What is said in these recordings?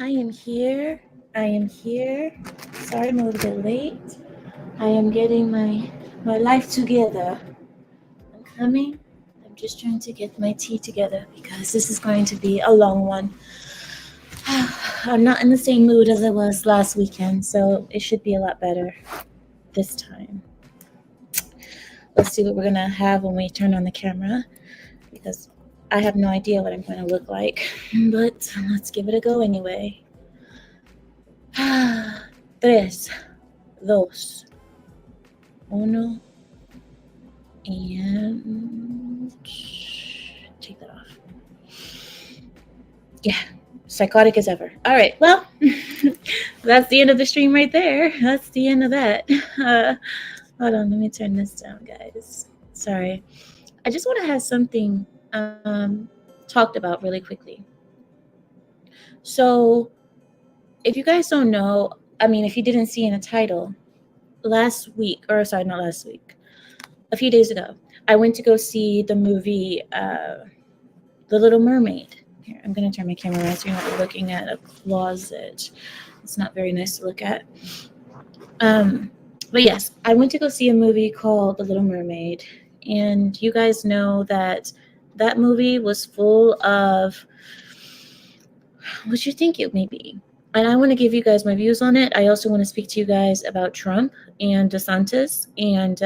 I am here. I am here. Sorry I'm a little bit late. I am getting my life together. I'm coming. I'm just trying to get my tea together because this is going to be a long one. I'm not in the same mood as I was last weekend, so it should be a lot better this time. Let's see what we're gonna have when we turn on the camera because I have no idea what I'm going to look like, but let's give it a go anyway. Tres, dos, uno, and take that off. Yeah, psychotic as ever. All right, well, that's the end of the stream right there. That's the end of that. Hold on, let me turn this down, guys. Sorry. I just want to have something talked about really quickly. So, if you guys don't know, I mean, if you didn't see in the title, last week, or sorry, not last week, a few days ago, I went to go see the movie The Little Mermaid. Here, I'm going to turn my camera around so you're not looking at a closet. It's not very nice to look at. But yes, I went to go see a movie called The Little Mermaid. And you guys know that that movie was full of what you think it may be. And I want to give you guys my views on it. I also want to speak to you guys about Trump and DeSantis. And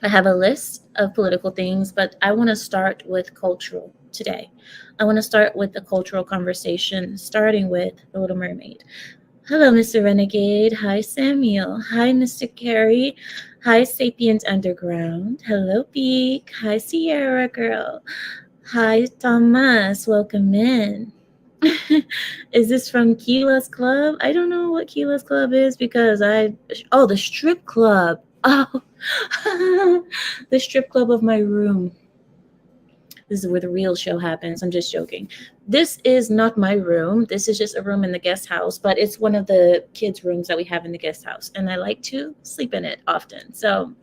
I have a list of political things, but I want to start with cultural today. I want to start with the cultural conversation, starting with The Little Mermaid. Hello, Mr. Renegade. Hi, Samuel. Hi, Mr. Carey. Hi, Sapiens Underground. Hello, Beak. Hi, Sierra Girl. Hi, Thomas. Welcome in. Is this from Keela's Club? I don't know what Keela's Club is because the strip club. Oh, the strip club of my room. This is where the real show happens. I'm just joking. This is not my room. This is just a room in the guest house, but it's one of the kids' rooms that we have in the guest house. And I like to sleep in it often. So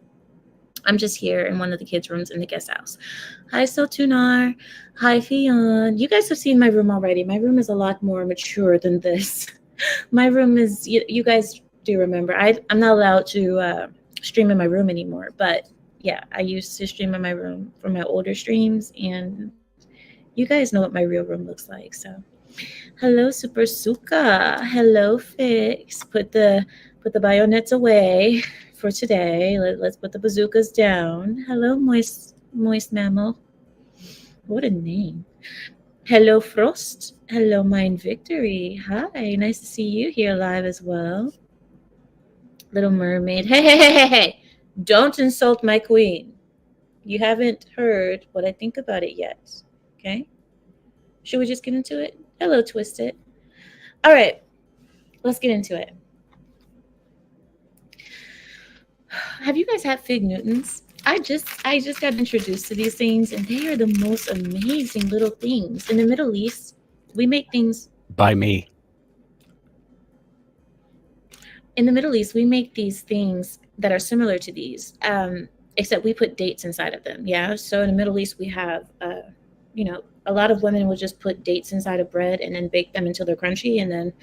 I'm just here in one of the kids' rooms in the guest house. Hi, Sotunar. Hi, Fion. You guys have seen my room already. My room is a lot more mature than this. My room is, you guys do remember, I'm not allowed to stream in my room anymore. But yeah, I used to stream in my room for my older streams. And you guys know what my real room looks like. So hello, Super Suka. Hello, Fix. Put the bayonets away for today. Let's put the bazookas down. Hello, moist mammal. What a name. Hello, Frost. Hello, Mind Victory. Hi, nice to see you here live as well. Little Mermaid. Hey. Don't insult my queen. You haven't heard what I think about it yet. Okay? Should we just get into it? Hello, Twisted. All right, let's get into it. Have you guys had fig Newtons? I just got introduced to these things, and they are the most amazing little things. In the Middle East, we make things. By me. In the Middle East, we make these things that are similar to these, except we put dates inside of them. Yeah. So in the Middle East, we have, a lot of women will just put dates inside of bread and then bake them until they're crunchy, and then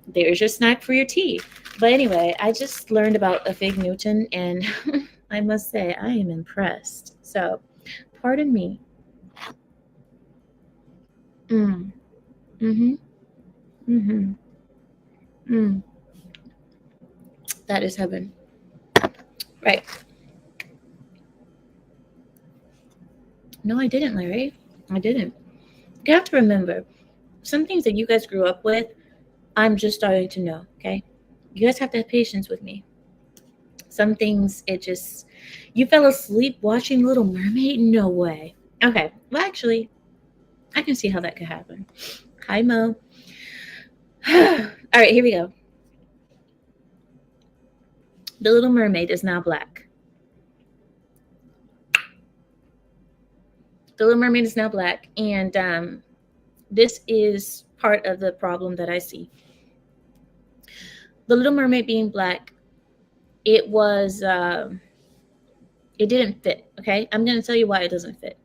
there's your snack for your tea. But anyway, I just learned about a fig Newton, and I must say I am impressed. So, pardon me. Mm. Mm-hmm. Mm-hmm. Mm. That is heaven. Right. No, I didn't, Larry. I didn't. You have to remember some things that you guys grew up with. I'm just starting to know. Okay, you guys have to have patience with me. Some things you fell asleep watching Little Mermaid? No way. Okay, well, actually, I can see how that could happen. Hi, Mo. All right, here we go. The Little Mermaid is now black. The Little Mermaid is now black, and this is part of the problem that I see. The Little Mermaid being black, it didn't fit. Okay, I'm going to tell you why it doesn't fit.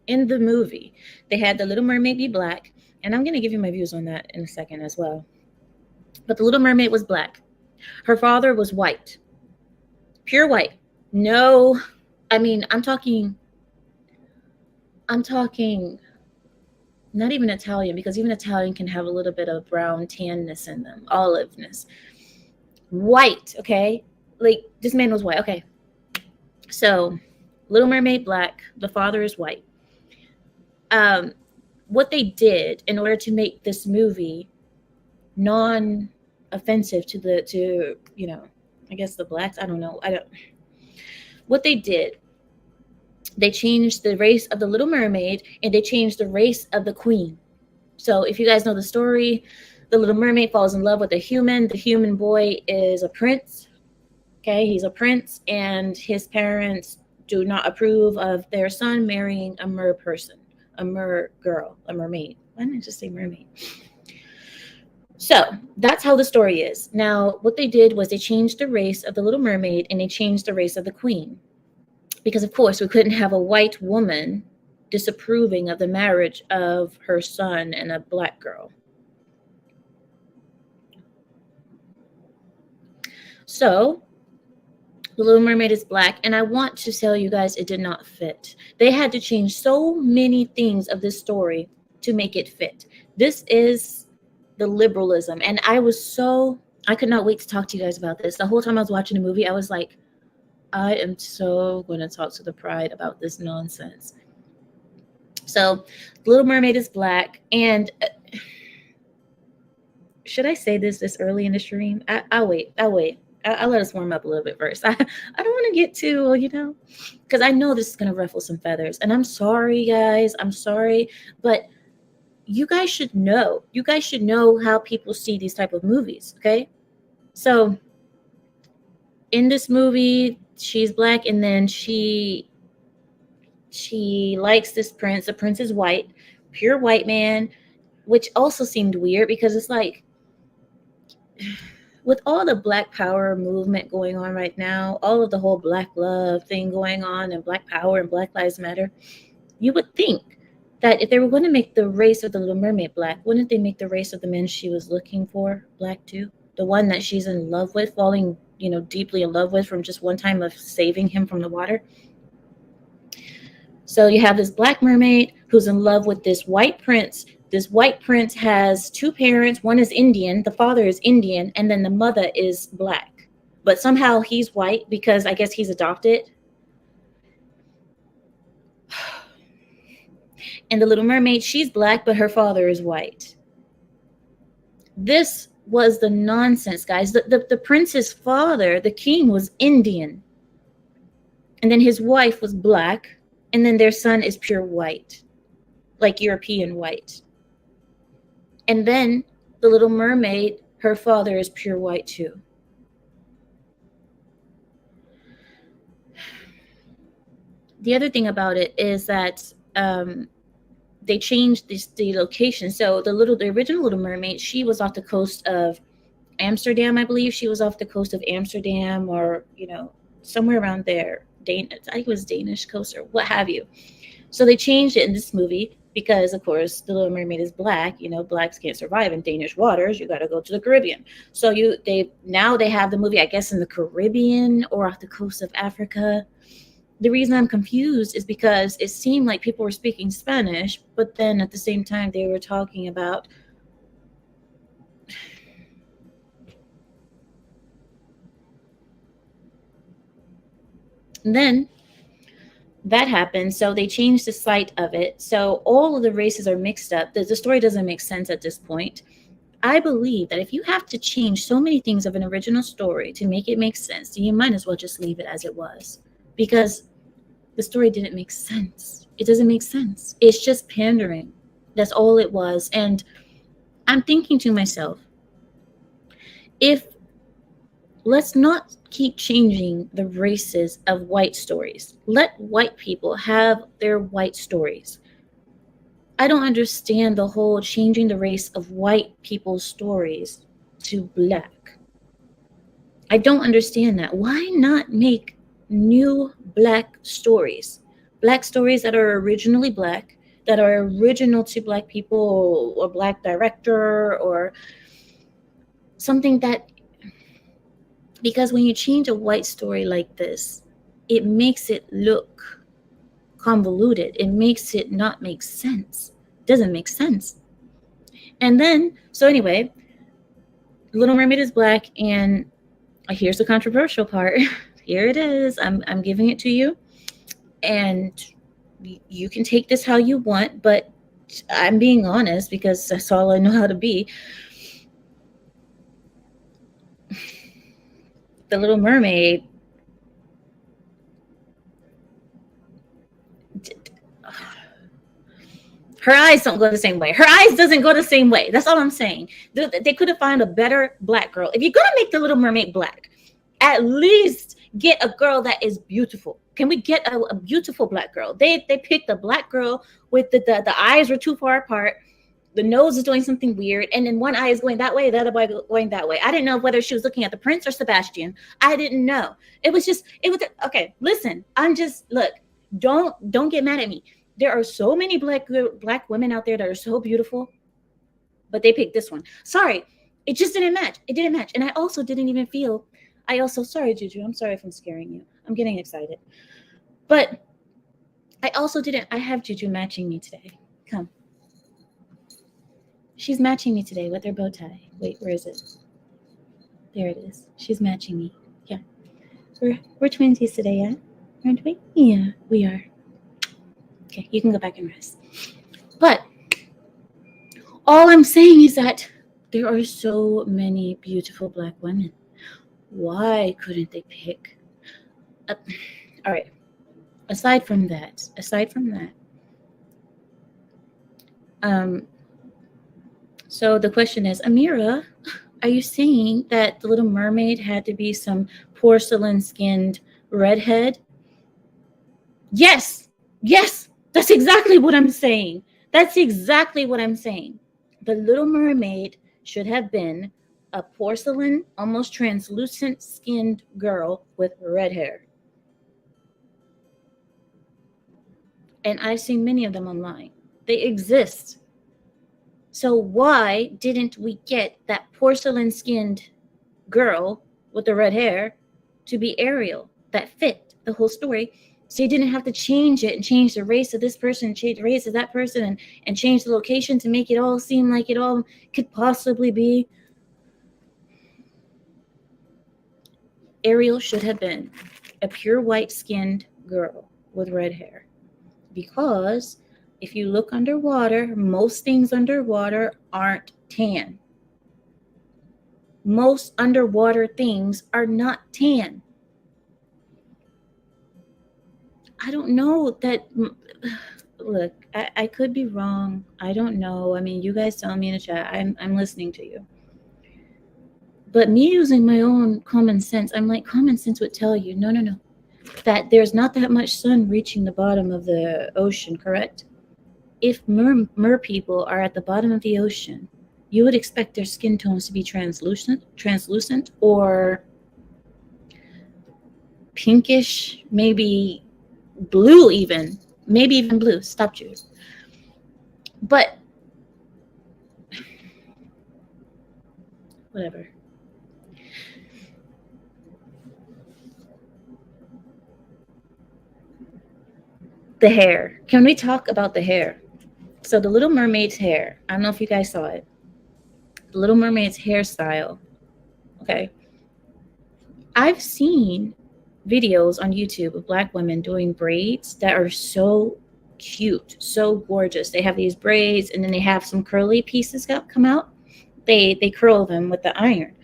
In the movie, they had the Little Mermaid be black, And I'm going to give you my views on that in a second as well. But the Little Mermaid was black. Her father was white. Pure white. No, I mean, I'm talking not even Italian, because even Italian can have a little bit of brown tanness in them, oliveness. White, okay? Like, this man was white, okay. So, Little Mermaid black, the father is white. What they did in order to make this movie non-offensive to I guess the blacks, I don't know. What they did, they changed the race of the Little Mermaid and they changed the race of the queen. So if you guys know the story, the Little Mermaid falls in love with a human. The human boy is a prince. Okay, he's a prince, and his parents do not approve of their son marrying a mer person, a mer girl, a mermaid. Why didn't I just say mermaid? So that's how the story is. Now, what they did was they changed the race of the Little Mermaid and they changed the race of the queen. Because, of course, we couldn't have a white woman disapproving of the marriage of her son and a black girl. So the Little Mermaid is black, and I want to tell you guys it did not fit. They had to change so many things of this story to make it fit. This is the liberalism, and I could not wait to talk to you guys about this. The whole time I was watching the movie, I was like, I am so going to talk to the pride about this nonsense. So, Little Mermaid is black, and should I say this early in the stream? I'll wait. I'll let us warm up a little bit first. I don't want to get too, because I know this is going to ruffle some feathers. And I'm sorry, guys. I'm sorry. But you guys should know. You guys should know how people see these type of movies, okay? So, in this movie, she's black, and then she likes this prince. The prince is white, pure white man, which also seemed weird because it's like, with all the Black Power movement going on right now, all of the whole Black love thing going on, and Black Power and Black Lives Matter, you would think that if they were going to make the race of the Little Mermaid black, wouldn't they make the race of the men she was looking for black too? The one that she's in love with, falling, deeply in love with from just one time of saving him from the water. So you have this black mermaid who's in love with this white prince. This white prince has two parents. One is Indian. The father is Indian. And then the mother is black. But somehow he's white because I guess he's adopted. And the Little Mermaid, she's black, but her father is white. This was the nonsense, guys. The prince's father, the king, was Indian. And then his wife was black. And then their son is pure white, like European white. And then the Little Mermaid, her father is pure white too. The other thing about it is that they changed the location. So the original Little Mermaid, she was off the coast of Amsterdam, I believe. She was off the coast of Amsterdam, or somewhere around there. I think it was Danish coast or what have you. So they changed it in this movie because, of course, the Little Mermaid is black. Blacks can't survive in Danish waters. You got to go to the Caribbean. So they have the movie, I guess, in the Caribbean or off the coast of Africa. The reason I'm confused is because it seemed like people were speaking Spanish, but then at the same time they were talking about and then that happened, so they changed the site of it. So all of the races are mixed up. The story doesn't make sense at this point. I believe that if you have to change so many things of an original story to make it make sense, then you might as well just leave it as it was, because the story didn't make sense. It doesn't make sense. It's just pandering. That's all it was. And I'm thinking to myself, let's not keep changing the races of white stories. Let white people have their white stories. I don't understand the whole changing the race of white people's stories to black. I don't understand that. Why not make new black stories that are originally black, that are original to Black people or Black director or something that, because when you change a white story like this, it makes it look convoluted. It makes it not make sense. It doesn't make sense. And then, so anyway, Little Mermaid is Black, and here's the controversial part. Here it is. I'm giving it to you, and you can take this how you want, but I'm being honest because that's all I know how to be. The Little Mermaid, her eyes don't go the same way. Her eyes doesn't go the same way. That's all I'm saying. They could have found a better Black girl. If you're gonna make the Little Mermaid Black, at least get a girl that is beautiful. Can we get a beautiful Black girl? They picked a Black girl with the eyes were too far apart. The nose is doing something weird, and then one eye is going that way, the other eye going that way. I didn't know whether she was looking at the prince or Sebastian. I didn't know. It was okay. Listen, look. Don't get mad at me. There are so many black women out there that are so beautiful, but they picked this one. Sorry, it just didn't match. It didn't match, and I also didn't even feel. Sorry, Juju. I'm sorry if I'm scaring you. I'm getting excited, but I also didn't. I have Juju matching me today. Come. She's matching me today with her bow tie. Wait, where is it? There it is. She's matching me. Yeah. We're twinsies today, yeah? Aren't we? Yeah, we are. Okay, you can go back and rest. But all I'm saying is that there are so many beautiful Black women. Why couldn't they pick? All right. Aside from that, so the question is, Amira, are you saying that the Little Mermaid had to be some porcelain-skinned redhead? Yes, that's exactly what I'm saying. The Little Mermaid should have been a porcelain, almost translucent skinned girl with red hair. And I've seen many of them online. They exist. So why didn't we get that porcelain-skinned girl with the red hair to be Ariel that fit the whole story? So you didn't have to change it and change the race of this person, change the race of that person, and change the location to make it all seem like it all could possibly be. Ariel should have been a pure white-skinned girl with red hair. Because if you look underwater, most things underwater aren't tan. Most underwater things are not tan. I don't know that. Look, I could be wrong. I don't know. I mean, you guys tell me in the chat. I'm listening to you. But me using my own common sense, I'm like, common sense would tell you, no. That there's not that much sun reaching the bottom of the ocean, correct? If mer people are at the bottom of the ocean, you would expect their skin tones to be translucent or pinkish, maybe blue even. Maybe even blue. Stop, Jude. But whatever. The hair. Can we talk about the hair? So the Little Mermaid's hair. I don't know if you guys saw it. The Little Mermaid's hairstyle. Okay. I've seen videos on YouTube of Black women doing braids that are so cute, so gorgeous. They have these braids and then they have some curly pieces come out. They curl them with the iron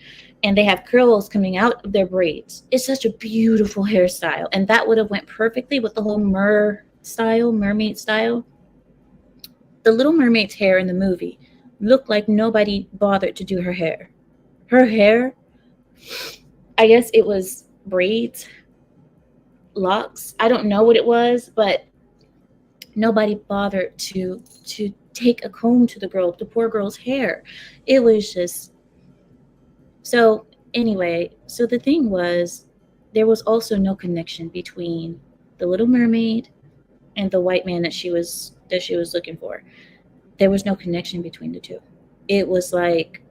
and they have curls coming out of their braids. It's such a beautiful hairstyle, and that would have went perfectly with the whole mermaid style. The Little Mermaid's hair in the movie looked like nobody bothered to do her hair. Her hair, I guess it was braids, locks. I don't know what it was, but nobody bothered to take a comb to the poor girl's hair. It was just so. Anyway, so the thing was, there was also no connection between the Little Mermaid and the white man that she was that she was looking for. There was no connection between the two. It was like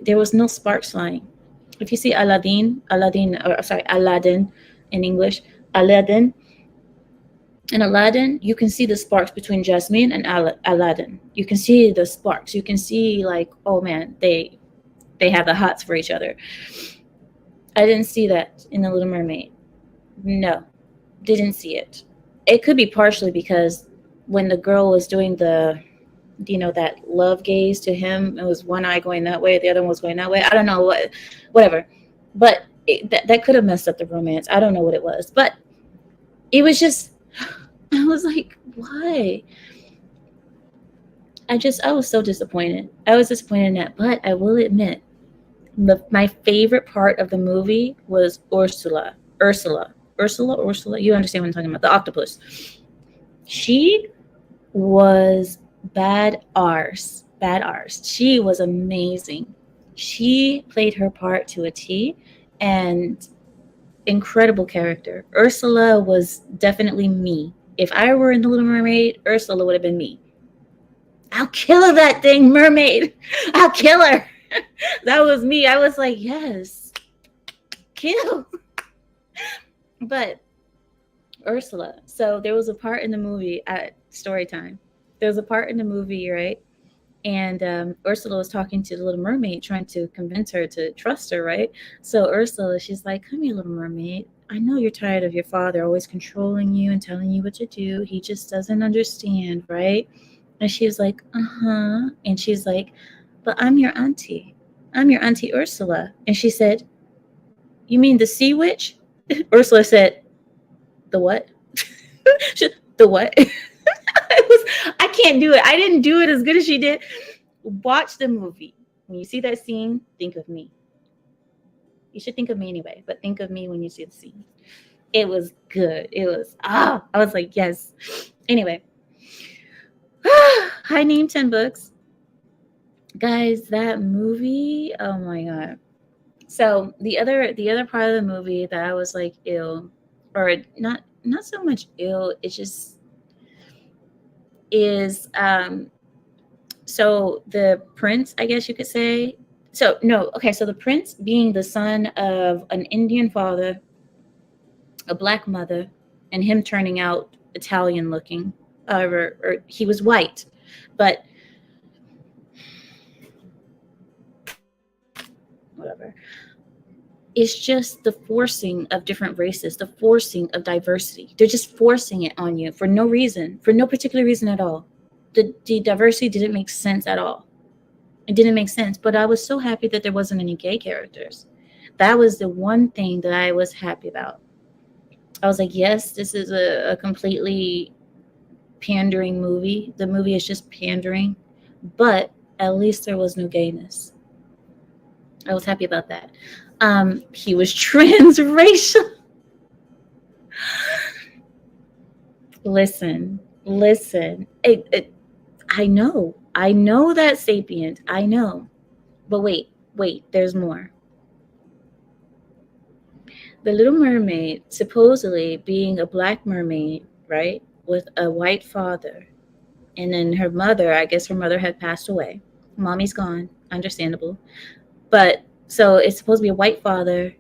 there was no sparks flying. If you see Aladdin in English, Aladdin, in Aladdin, you can see the sparks between Jasmine and Aladdin. You can see the sparks. You can see like, oh man, they have the hots for each other. I didn't see that in The Little Mermaid. No, didn't see it. It could be partially because when the girl was doing that love gaze to him, it was one eye going that way, the other one was going that way. I don't know whatever. But that could have messed up the romance. I don't know what it was, but it was just, I was like, why? I was so disappointed. I was disappointed in that, but I will admit, my favorite part of the movie was Ursula. You understand what I'm talking about? The octopus. She was bad arse. She was amazing. She played her part to a T, and incredible character. Ursula was definitely me. If I were in The Little Mermaid, Ursula would have been me. I'll kill that thing, mermaid. I'll kill her. That was me. I was like, yes, kill. But Ursula. So there was a part in the movie at story time. There was a part in the movie, right? And Ursula was talking to the Little Mermaid, trying to convince her to trust her, right? So Ursula, she's like, come here, Little Mermaid. I know you're tired of your father always controlling you and telling you what to do. He just doesn't understand, right? And she was like, uh-huh. And she's like, but I'm your auntie. I'm your Auntie Ursula. And she said, you mean the sea witch? Ursula said, the what? The what? I can't do it. I didn't do it as good as she did. Watch the movie. When you see that scene, think of me. You should think of me anyway, but think of me when you see the scene. It was good. It was, I was like, yes. Anyway. I named 10 books. Guys, that movie, oh my God. So the other part of the movie that I was like ill, or not so much ill, it just is so the prince, I guess you could say. So the prince being the son of an Indian father, a black mother, and him turning out Italian looking. Or he was white, but whatever. It's just the forcing of different races, the forcing of diversity. They're just forcing it on you for no reason, for no particular reason at all. The diversity didn't make sense at all. It didn't make sense, but I was so happy that there wasn't any gay characters. That was the one thing that I was happy about. I was like, yes, this is a completely pandering movie. The movie is just pandering, but at least there was no gayness. I was happy about that. He was transracial. Listen. I know that's sapient. I know. But wait, there's more. The Little Mermaid, supposedly being a black mermaid, right, with a white father, and then her mother, I guess her mother had passed away. Mommy's gone, understandable. But so it's supposed to be a white father,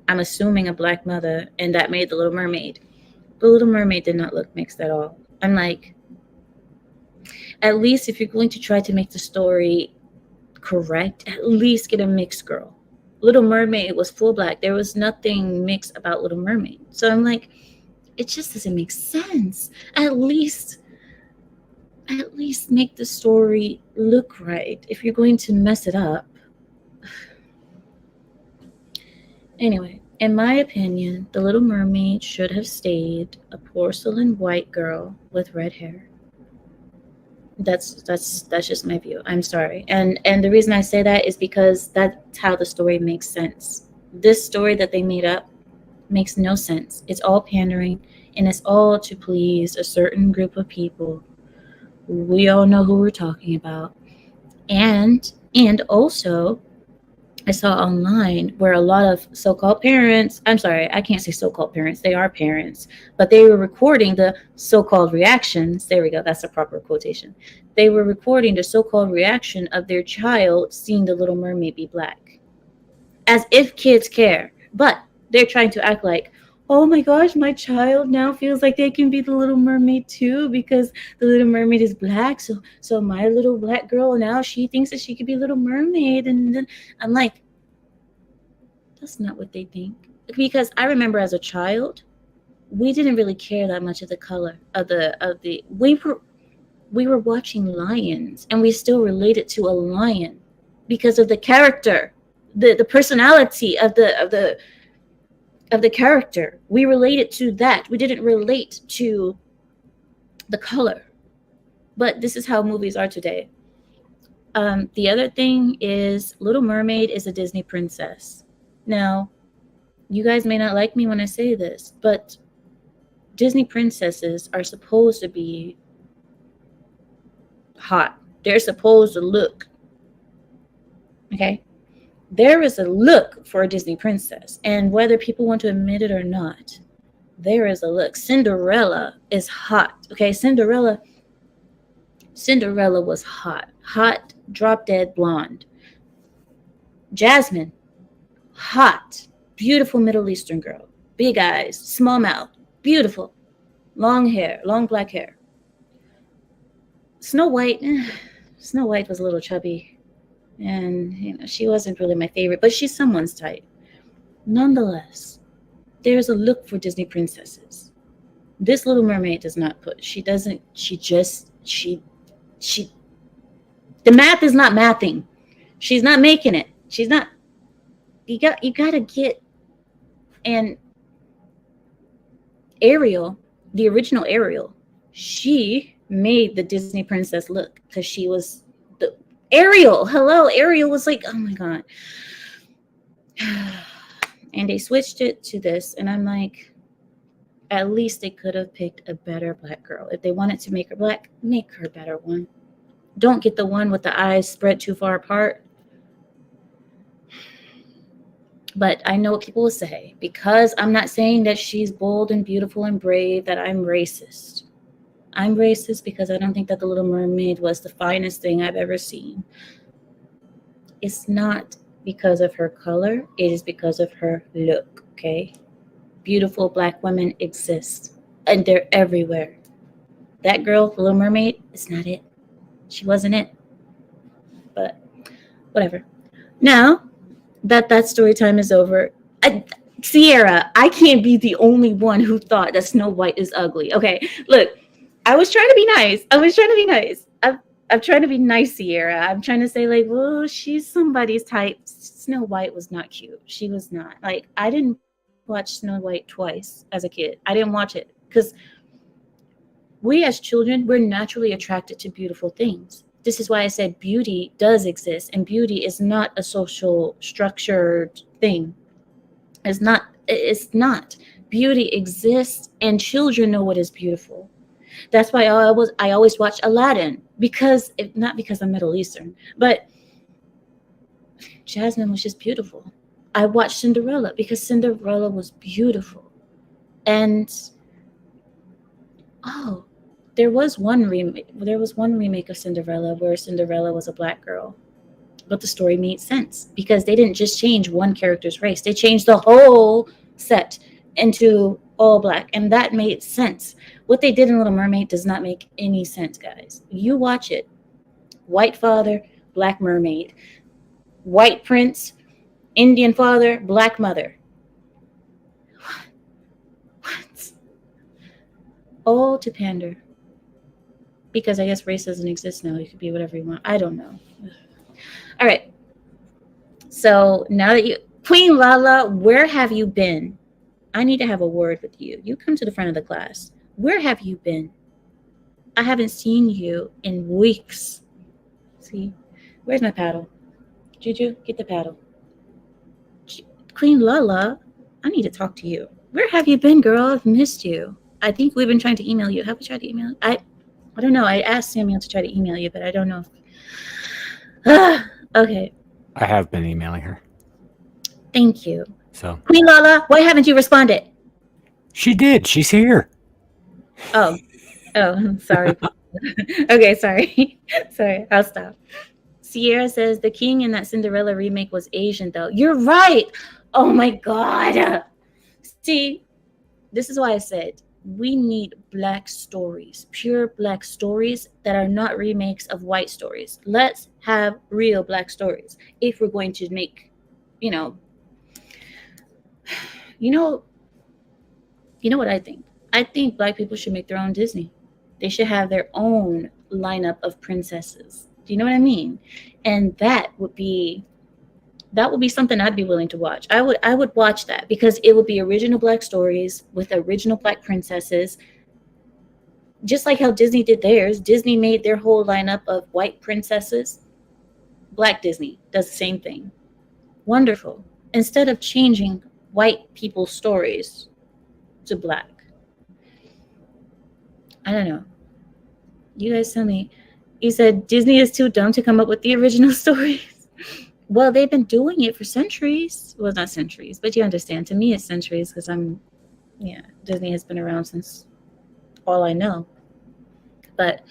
I'm assuming a black mother, and that made the Little Mermaid. The Little Mermaid did not look mixed at all. I'm like, at least if you're going to try to make the story correct, at least get a mixed girl. Little Mermaid was full black. There was nothing mixed about Little Mermaid. So I'm like, it just doesn't make sense. At least make the story look right. If you're going to mess it up. Anyway, in my opinion, the Little Mermaid should have stayed a porcelain white girl with red hair. That's just my view. I'm sorry. And the reason I say that is because that's how the story makes sense. This story that they made up makes no sense. It's all pandering, and it's all to please a certain group of people. We all know who we're talking about. And also, I saw online where a lot of so-called parents, I'm sorry, I can't say so-called parents, they are parents, but they were recording the so-called reactions. There we go, that's a proper quotation. They were recording the so-called reaction of their child seeing the Little Mermaid be black. As if kids care. But they're trying to act like, oh my gosh, my child now feels like they can be the Little Mermaid too because the Little Mermaid is black. So my little black girl now she thinks that she could be Little Mermaid, and then I'm like, that's not what they think. Because I remember as a child, we didn't really care that much of the color of the we were watching lions and we still related to a lion because of the character, the personality of the character. We related to that. We didn't relate to the color. But this is how movies are today. The other thing is Little Mermaid is a Disney princess. Now, you guys may not like me when I say this, but Disney princesses are supposed to be hot. They're supposed to look. Okay? There is a look for a Disney princess. And whether people want to admit it or not, there is a look. Cinderella is hot. Okay? Cinderella was hot. Hot, drop dead blonde. Jasmine, hot. Beautiful Middle Eastern girl. Big eyes, small mouth. Beautiful. Long hair, long black hair. Snow White was a little chubby. And she wasn't really my favorite, but she's someone's type. Nonetheless, there's a look for Disney princesses. This Little Mermaid does not put. She doesn't. The math is not mathing. She's not making it. She's not. You gotta get. And Ariel, the original Ariel, she made the Disney princess look because she was the Ariel. Hello, Ariel was like, oh my god. And they switched it to this, and I'm like, at least they could have picked a better black girl. If they wanted to make her black, make her a better one. Don't get the one with the eyes spread too far apart. But I know what people will say, because I'm not saying that she's bold and beautiful and brave, that I'm racist. I'm racist because I don't think that the Little Mermaid was the finest thing I've ever seen. It's not because of her color. It is because of her look, okay? Beautiful black women exist, and they're everywhere. That girl, the Little Mermaid, is not it. She wasn't it. But whatever. Now that story time is over, Sierra, I can't be the only one who thought that Snow White is ugly. Okay, look, I was trying to be nice. I'm trying to be nice, Sierra. I'm trying to say, like, well, she's somebody's type. Snow White was not cute. She was not. Like, I didn't watch Snow White twice as a kid. I didn't watch it because we as children, we're naturally attracted to beautiful things. This is why I said beauty does exist, and beauty is not a social structured thing. It's not. Beauty exists, and children know what is beautiful. That's why I always watch Aladdin, not because I'm Middle Eastern, but Jasmine was just beautiful. I watched Cinderella because Cinderella was beautiful. And there was one remake of Cinderella where Cinderella was a black girl. But the story made sense because they didn't just change one character's race. They changed the whole set into all black, and that made sense. What they did in Little Mermaid does not make any sense, guys. You watch it. White father, black mermaid. White prince, Indian father, black mother. What? All to pander. Because I guess race doesn't exist now. You could be whatever you want. I don't know. All right. So now that Queen Lala, where have you been? I need to have a word with you. You come to the front of the class. Where have you been? I haven't seen you in weeks. See? Where's my paddle? Juju, get the paddle. Queen Lala, I need to talk to you. Where have you been, girl? I've missed you. I think we've been trying to email you. Have we tried to email? I don't know. I asked Samuel to try to email you, but I don't know if... Okay. I have been emailing her. Thank you. So Queen Lala, why haven't you responded? she did. She's here. Oh, oh, sorry. Okay, sorry. Sorry, I'll stop. Sierra says the king in that Cinderella remake was Asian, though. You're right. Oh my God. See, this is why I said we need black stories, pure black stories that are not remakes of white stories. Let's have real black stories if we're going to make, you know, you know, you know what I think. I think black people should make their own Disney. They should have their own lineup of princesses. Do you know what I mean? And that would be something I'd be willing to watch. I would watch that because it would be original black stories with original black princesses, just like how Disney did theirs. Disney made their whole lineup of white princesses. Black Disney does the same thing. Wonderful. Instead of changing white people's stories to black. I don't know. You guys tell me. You said Disney is too dumb to come up with the original stories. Well, they've been doing it for centuries. Well, not centuries, but you understand. To me, it's centuries because Disney has been around since all I know. But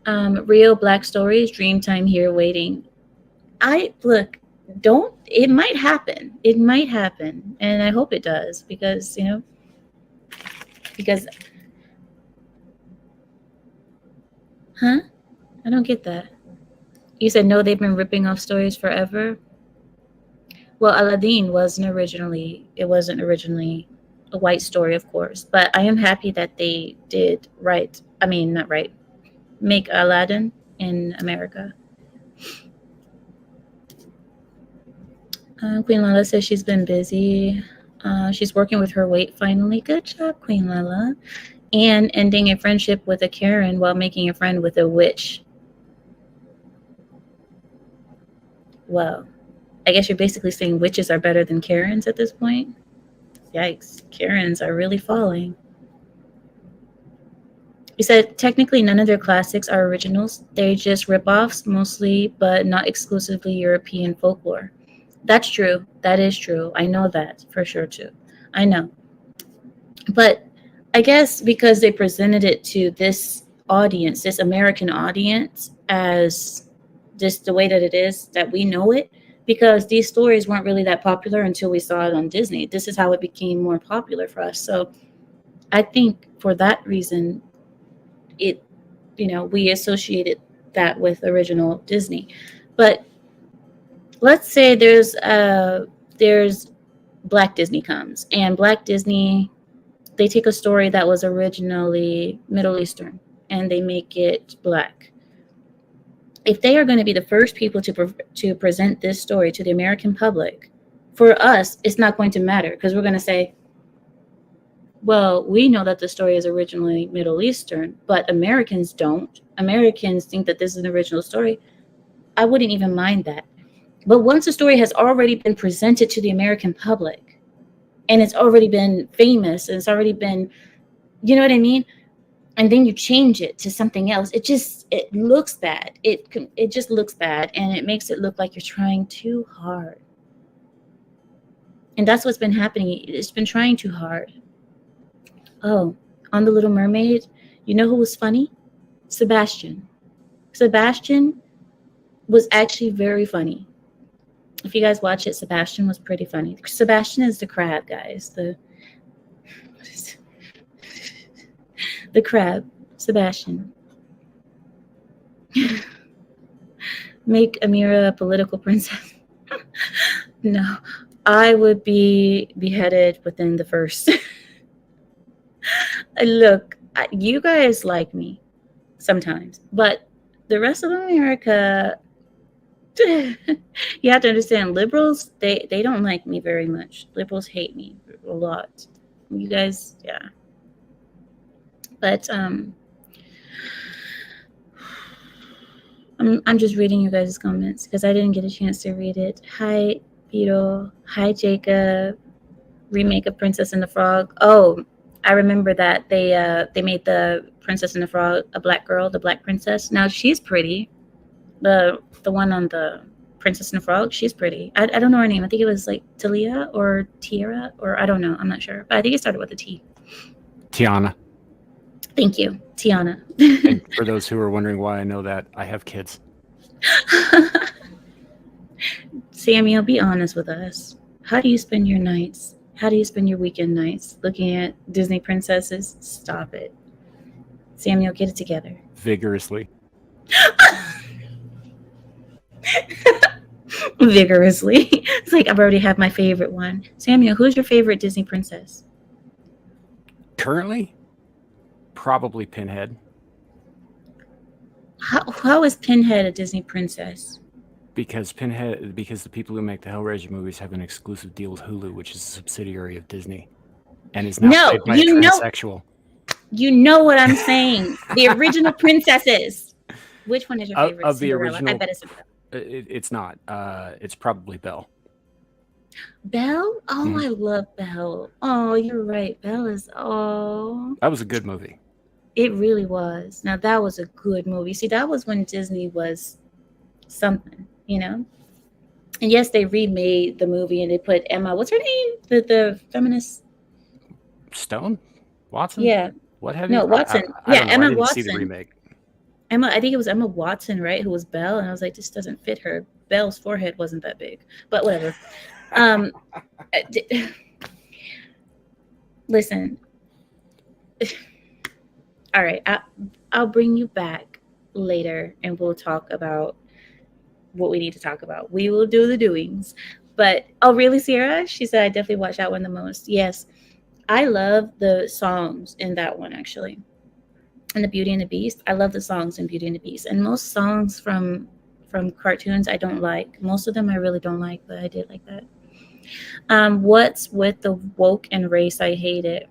real black stories, Dreamtime here waiting. I look, don't, it might happen. It might happen. And I hope it does because, huh? I don't get that. You said no, they've been ripping off stories forever. Well, Aladdin wasn't originally a white story, of course, but I am happy that they did write, I mean, not write, make Aladdin in America. Queen Lala says she's been busy. She's working with her weight finally. Good job, Queen Lala. And ending a friendship with a Karen while making a friend with a witch. Well, I guess you're basically saying witches are better than Karens at this point. Yikes, Karens are really falling. You said technically none of their classics are originals. They're just ripoffs, mostly, but not exclusively European folklore. That's true. That is true. I know that for sure too. I know. But I guess because they presented it to this audience, this American audience, as just the way that it is, that we know it, because these stories weren't really that popular until we saw it on Disney. This is how it became more popular for us. So I think for that reason, we associated that with original Disney. But let's say there's Black Disney comes, and Black Disney, they take a story that was originally Middle Eastern and they make it black. If they are going to be the first people to present this story to the American public, for us, it's not going to matter because we're going to say, well, we know that the story is originally Middle Eastern, but Americans don't. Americans think that this is an original story. I wouldn't even mind that. But once a story has already been presented to the American public and it's already been famous and it's already been, you know what I mean? And then you change it to something else, it looks bad. It just looks bad, and it makes it look like you're trying too hard. And that's what's been happening. It's been trying too hard. Oh, on The Little Mermaid, you know who was funny? Sebastian. Sebastian was actually very funny. If you guys watch it, Sebastian was pretty funny. Sebastian is the crab, guys. The crab, Sebastian. Make Amira a political princess. No, I would be beheaded within the first. Look, you guys like me sometimes, but the rest of America, you have to understand, liberals, they don't like me very much. Liberals hate me a lot. You guys, yeah. But I'm just reading you guys' comments because I didn't get a chance to read it. Hi, Beetle. Hi, Jacob. Remake of Princess and the Frog. Oh, I remember that they made the Princess and the Frog a black girl, the Black Princess. Now she's pretty. The one on the Princess and the Frog. She's pretty. I don't know her name. I think it was like Talia or Tiara, or I don't know. I'm not sure. But I think it started with a T. Tiana. Thank you, Tiana. And for those who are wondering why I know that, I have kids. Samuel, be honest with us. How do you spend your nights? How do you spend your weekend nights? Looking at Disney princesses? Stop it. Samuel, get it together. Vigorously. Vigorously. It's like I've already had my favorite one. Samuel, who's your favorite Disney princess? Currently, probably Pinhead. How is Pinhead a Disney princess? Because the people who make the Hellraiser movies have an exclusive deal with Hulu, which is a subsidiary of Disney, and is now played by a transsexual. You know what I'm saying. The original princesses. Which one is your favorite? Of the Cinderella? original, I bet it's Cinderella. It's not. It's probably Belle. Belle? Oh, I love Belle. Oh, you're right. Belle is, That was a good movie. It really was. Now, that was a good movie. See, that was when Disney was something, you know? And yes, they remade the movie and they put Emma, what's her name? The feminist? Stone? Watson? Yeah. What have No, you? Watson. I don't know. Emma I didn't Watson. see the remake. I think it was Emma Watson, right? Who was Belle. And I was like, this doesn't fit her. Belle's forehead wasn't that big. But whatever. Listen. All right. I'll bring you back later and we'll talk about what we need to talk about. We will do the doings. But, oh, really, Sierra? She said, I definitely watch that one the most. Yes. I love the songs in that one, actually. And the Beauty and the Beast. I love the songs in Beauty and the Beast. And most songs from cartoons I don't like. Most of them I really don't like, but I did like that. What's with the woke and race? I hate it.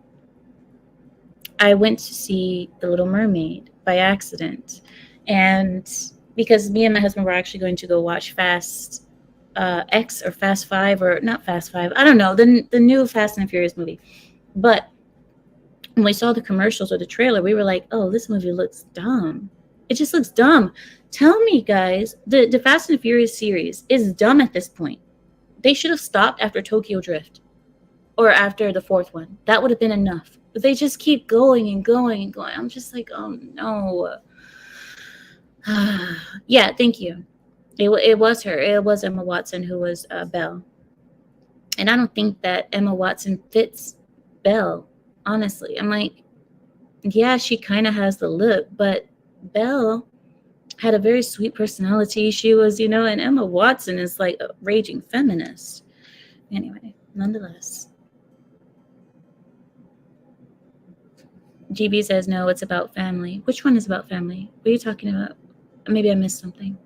I went to see The Little Mermaid by accident. And because me and my husband were actually going to go watch Fast X or Fast 5 or not Fast 5. I don't know. The new Fast and Furious movie. But when we saw the commercials or the trailer, we were like, oh, this movie looks dumb. It just looks dumb. Tell me, guys, the Fast and Furious series is dumb at this point. They should have stopped after Tokyo Drift or after the fourth one. That would have been enough. But they just keep going and going and going. I'm just like, oh, no. Yeah, thank you. It was her. It was Emma Watson who was Belle. And I don't think that Emma Watson fits Belle, honestly. I'm like, yeah, she kind of has the look, but Belle had a very sweet personality. She was, and Emma Watson is like a raging feminist. Anyway, nonetheless. GB says, no, it's about family. Which one is about family? What are you talking about? Maybe I missed something.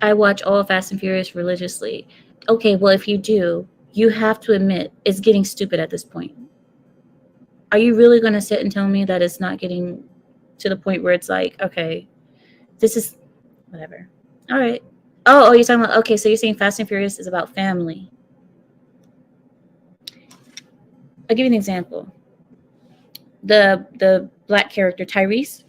I watch all Fast and Furious religiously. Okay, well, if you do, you have to admit it's getting stupid at this point. Are you really going to sit and tell me that it's not getting to the point where it's like, okay, this is whatever. All right. Oh, you're talking about, okay, so you're saying Fast and Furious is about family. I'll give you an example. The black character, Tyrese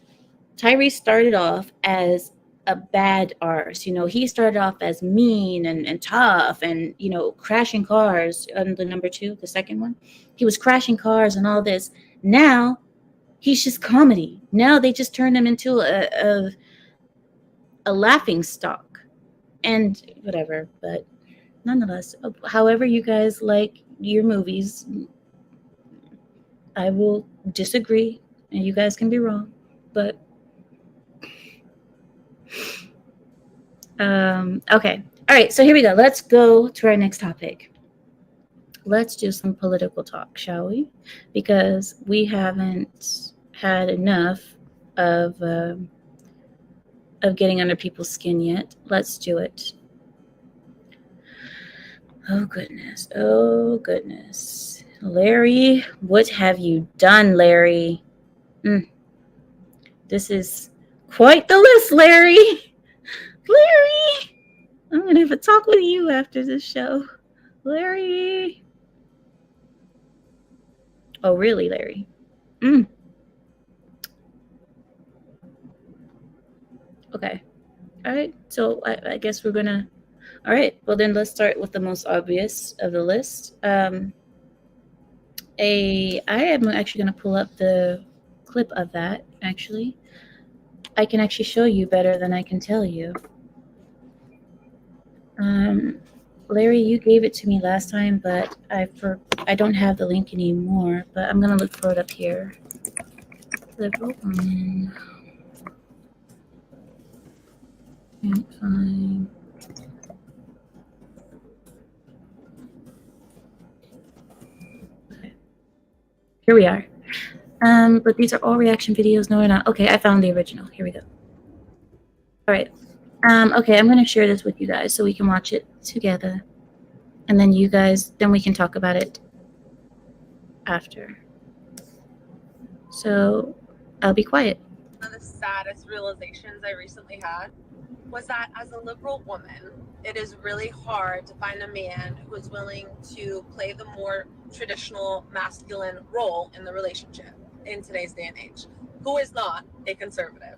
started off as a bad arse. He started off as mean and tough and, crashing cars on the number 2, the second one. He was crashing cars and all this. Now he's just comedy. Now they just turned him into a laughing stock and whatever. But nonetheless, however you guys like your movies, I will disagree and you guys can be wrong, but okay. All right, so here we go. Let's go to our next topic. Let's do some political talk, shall we? Because we haven't had enough of getting under people's skin yet. Let's do it. Oh goodness. Larry, what have you done, Larry? This is quite the list, Larry. Larry, I'm going to have a talk with you after this show. Larry. Oh, really, Larry? Okay. All right. So I guess we're gonna. All right. Well, then let's start with the most obvious of the list. I am actually gonna pull up the clip of that. Actually, I can actually show you better than I can tell you. Larry, you gave it to me last time, but I don't have the link anymore. But I'm gonna look for it up here. Liberal woman. Can't find. Okay. Here we are. But these are all reaction videos. No, we're not. Okay, I found the original. Here we go. All right. Okay, I'm gonna share this with you guys so we can watch it together, and then then we can talk about it after. So I'll be quiet. One of the saddest realizations I recently had was that as a liberal woman, it is really hard to find a man who is willing to play the more traditional masculine role in the relationship in today's day and age, who is not a conservative.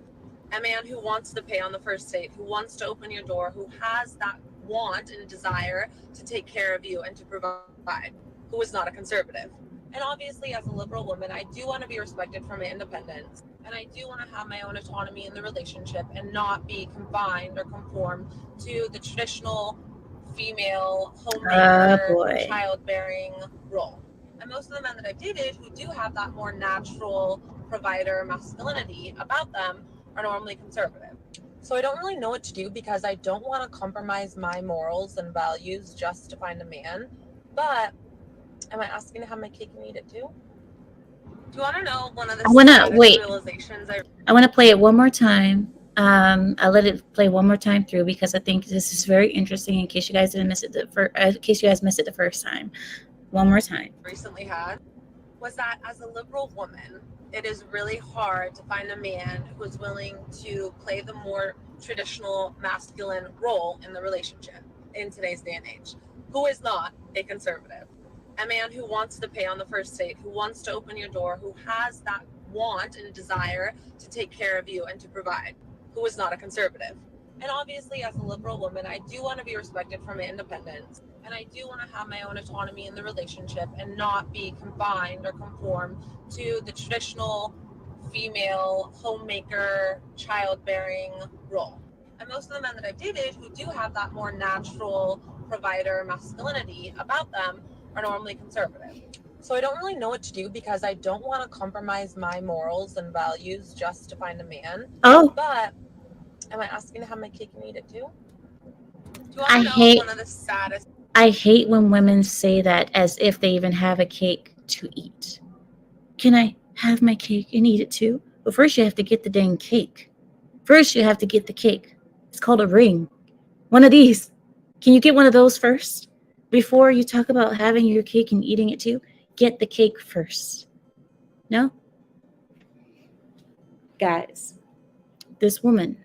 A man who wants to pay on the first date, who wants to open your door, who has that want and desire to take care of you and to provide, who is not a conservative. And obviously, as a liberal woman, I do want to be respected for my independence. And I do want to have my own autonomy in the relationship and not be confined or conform to the traditional female homemaker, childbearing role. And most of the men that I've dated who do have that more natural provider masculinity about them are normally conservative. So I don't really know what to do because I don't want to compromise my morals and values just to find a man. But am I asking to have my cake and eat it too? Do you want to know one of the realizations I want to play it one more time. I'll let it play one more time through because I think this is very interesting. In case you guys didn't miss it, in case you guys missed it the first time, one more time. Recently had was that as a liberal woman, it is really hard to find a man who is willing to play the more traditional masculine role in the relationship in today's day and age, who is not a conservative. A man who wants to pay on the first date, who wants to open your door, who has that want and desire to take care of you and to provide, who is not a conservative. And obviously, as a liberal woman, I do want to be respected for my independence. And I do want to have my own autonomy in the relationship and not be confined or conform to the traditional female homemaker, childbearing role. And most of the men that I've dated who do have that more natural provider masculinity about them are normally conservative. So I don't really know what to do because I don't want to compromise my morals and values just to find a man. Oh. But am I asking to have my cake and eat it too? Do you want to know one of the saddest? I hate when women say that as if they even have a cake to eat. Can I have my cake and eat it too? But first you have to get the dang cake. First you have to get the cake. It's called a ring. One of these. Can you get one of those first? Before you talk about having your cake and eating it too, get the cake first. No? Guys, this woman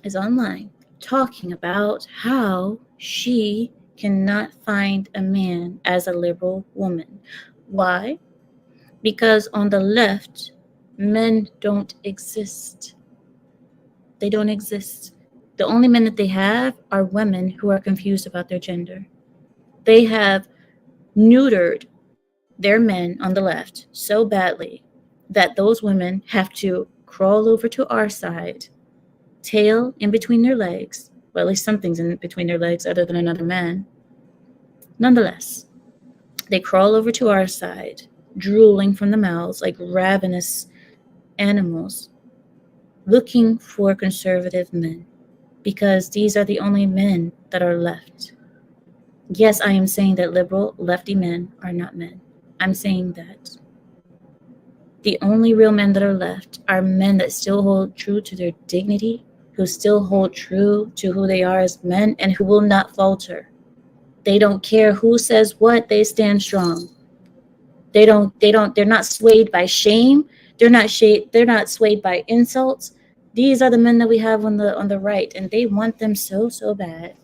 is online talking about how she cannot find a man as a liberal woman. Why? Because on the left, men don't exist. They don't exist. The only men that they have are women who are confused about their gender. They have neutered their men on the left so badly that those women have to crawl over to our side, tail in between their legs. Well, at least something's in between their legs other than another man. Nonetheless, they crawl over to our side, drooling from the mouths like ravenous animals, looking for conservative men, because these are the only men that are left. Yes, I am saying that liberal, lefty men are not men. I'm saying that the only real men that are left are men that still hold true to their dignity, who still hold true to who they are as men, and who will not falter. They don't care who says what, they stand strong. They're not swayed by shame. They're not swayed by insults. These are the men that we have on the right, and they want them so bad.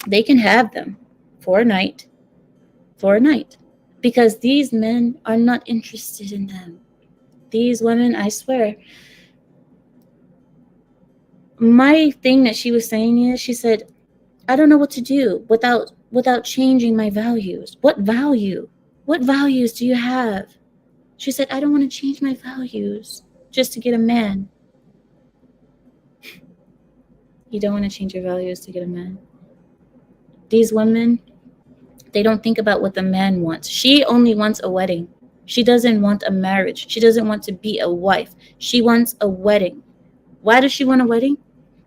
They can have them for a night, because these men are not interested in them. These women, I swear, my thing that she was saying is, she said, I don't know what to do without changing my values. What value? What values do you have? She said, I don't want to change my values just to get a man. You don't want to change your values to get a man. These women, they don't think about what the man wants. She only wants a wedding. She doesn't want a marriage. She doesn't want to be a wife. She wants a wedding. Why does she want a wedding?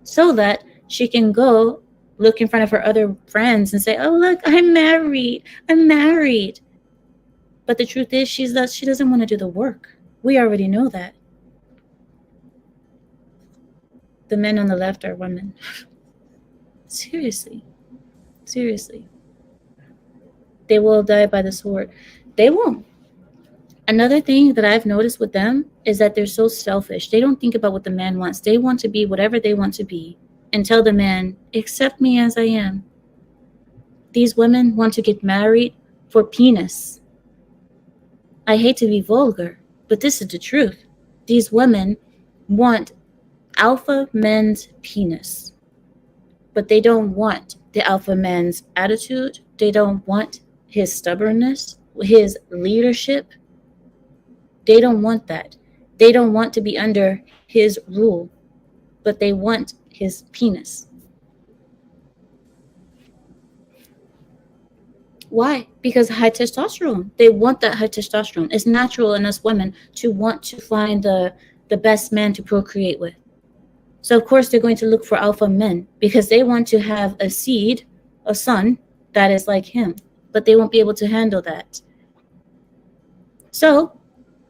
So that she can go look in front of her other friends and say, oh, look, I'm married. I'm married. But the truth is, she doesn't want to do the work. We already know that. The men on the left are women. Seriously. They will die by the sword. They won't. Another thing that I've noticed with them is that they're so selfish. They don't think about what the man wants. They want to be whatever they want to be and tell the man, accept me as I am. These women want to get married for penis. I hate to be vulgar, but this is the truth. These women want alpha men's penis, but they don't want the alpha man's attitude. They don't want his stubbornness, his leadership. They don't want that. They don't want to be under his rule, but they want his penis. Why? Because high testosterone. They want that high testosterone. It's natural in us women to want to find the best man to procreate with. So of course they're going to look for alpha men because they want to have a seed, a son that is like him, but they won't be able to handle that. So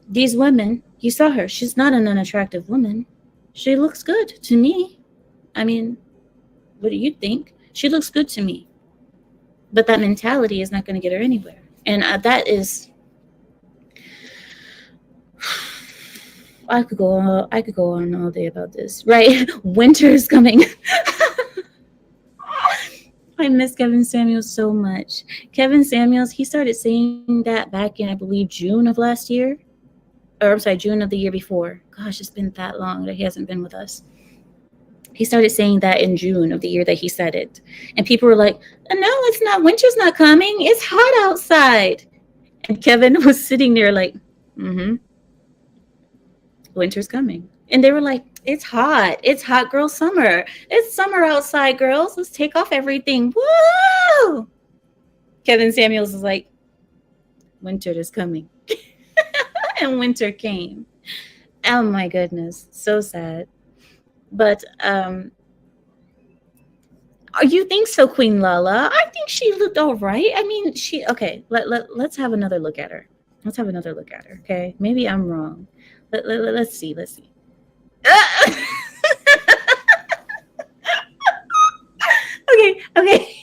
these women, you saw her, she's not an unattractive woman. She looks good to me. I mean, what do you think? She looks good to me. But that mentality is not going to get her anywhere. And that is, I could go on all day about this, right? Winter is coming. I miss Kevin Samuels so much. Kevin Samuels, he started saying that back in, I believe, June of last year. Or I'm sorry, June of the year before. Gosh, it's been that long that he hasn't been with us. He started saying that in June of the year that he said it. And people were like, no, it's not. Winter's not coming. It's hot outside. And Kevin was sitting there like, winter's coming. And they were like, it's hot. It's hot girl summer. It's summer outside, girls. Let's take off everything. Woo! Kevin Samuels was like, winter is coming. And winter came. Oh my goodness. So sad. But you think so, Queen Lala? I think she looked all right. I mean, let's have another look at her. Let's have another look at her, okay? Maybe I'm wrong. Let's see. Okay.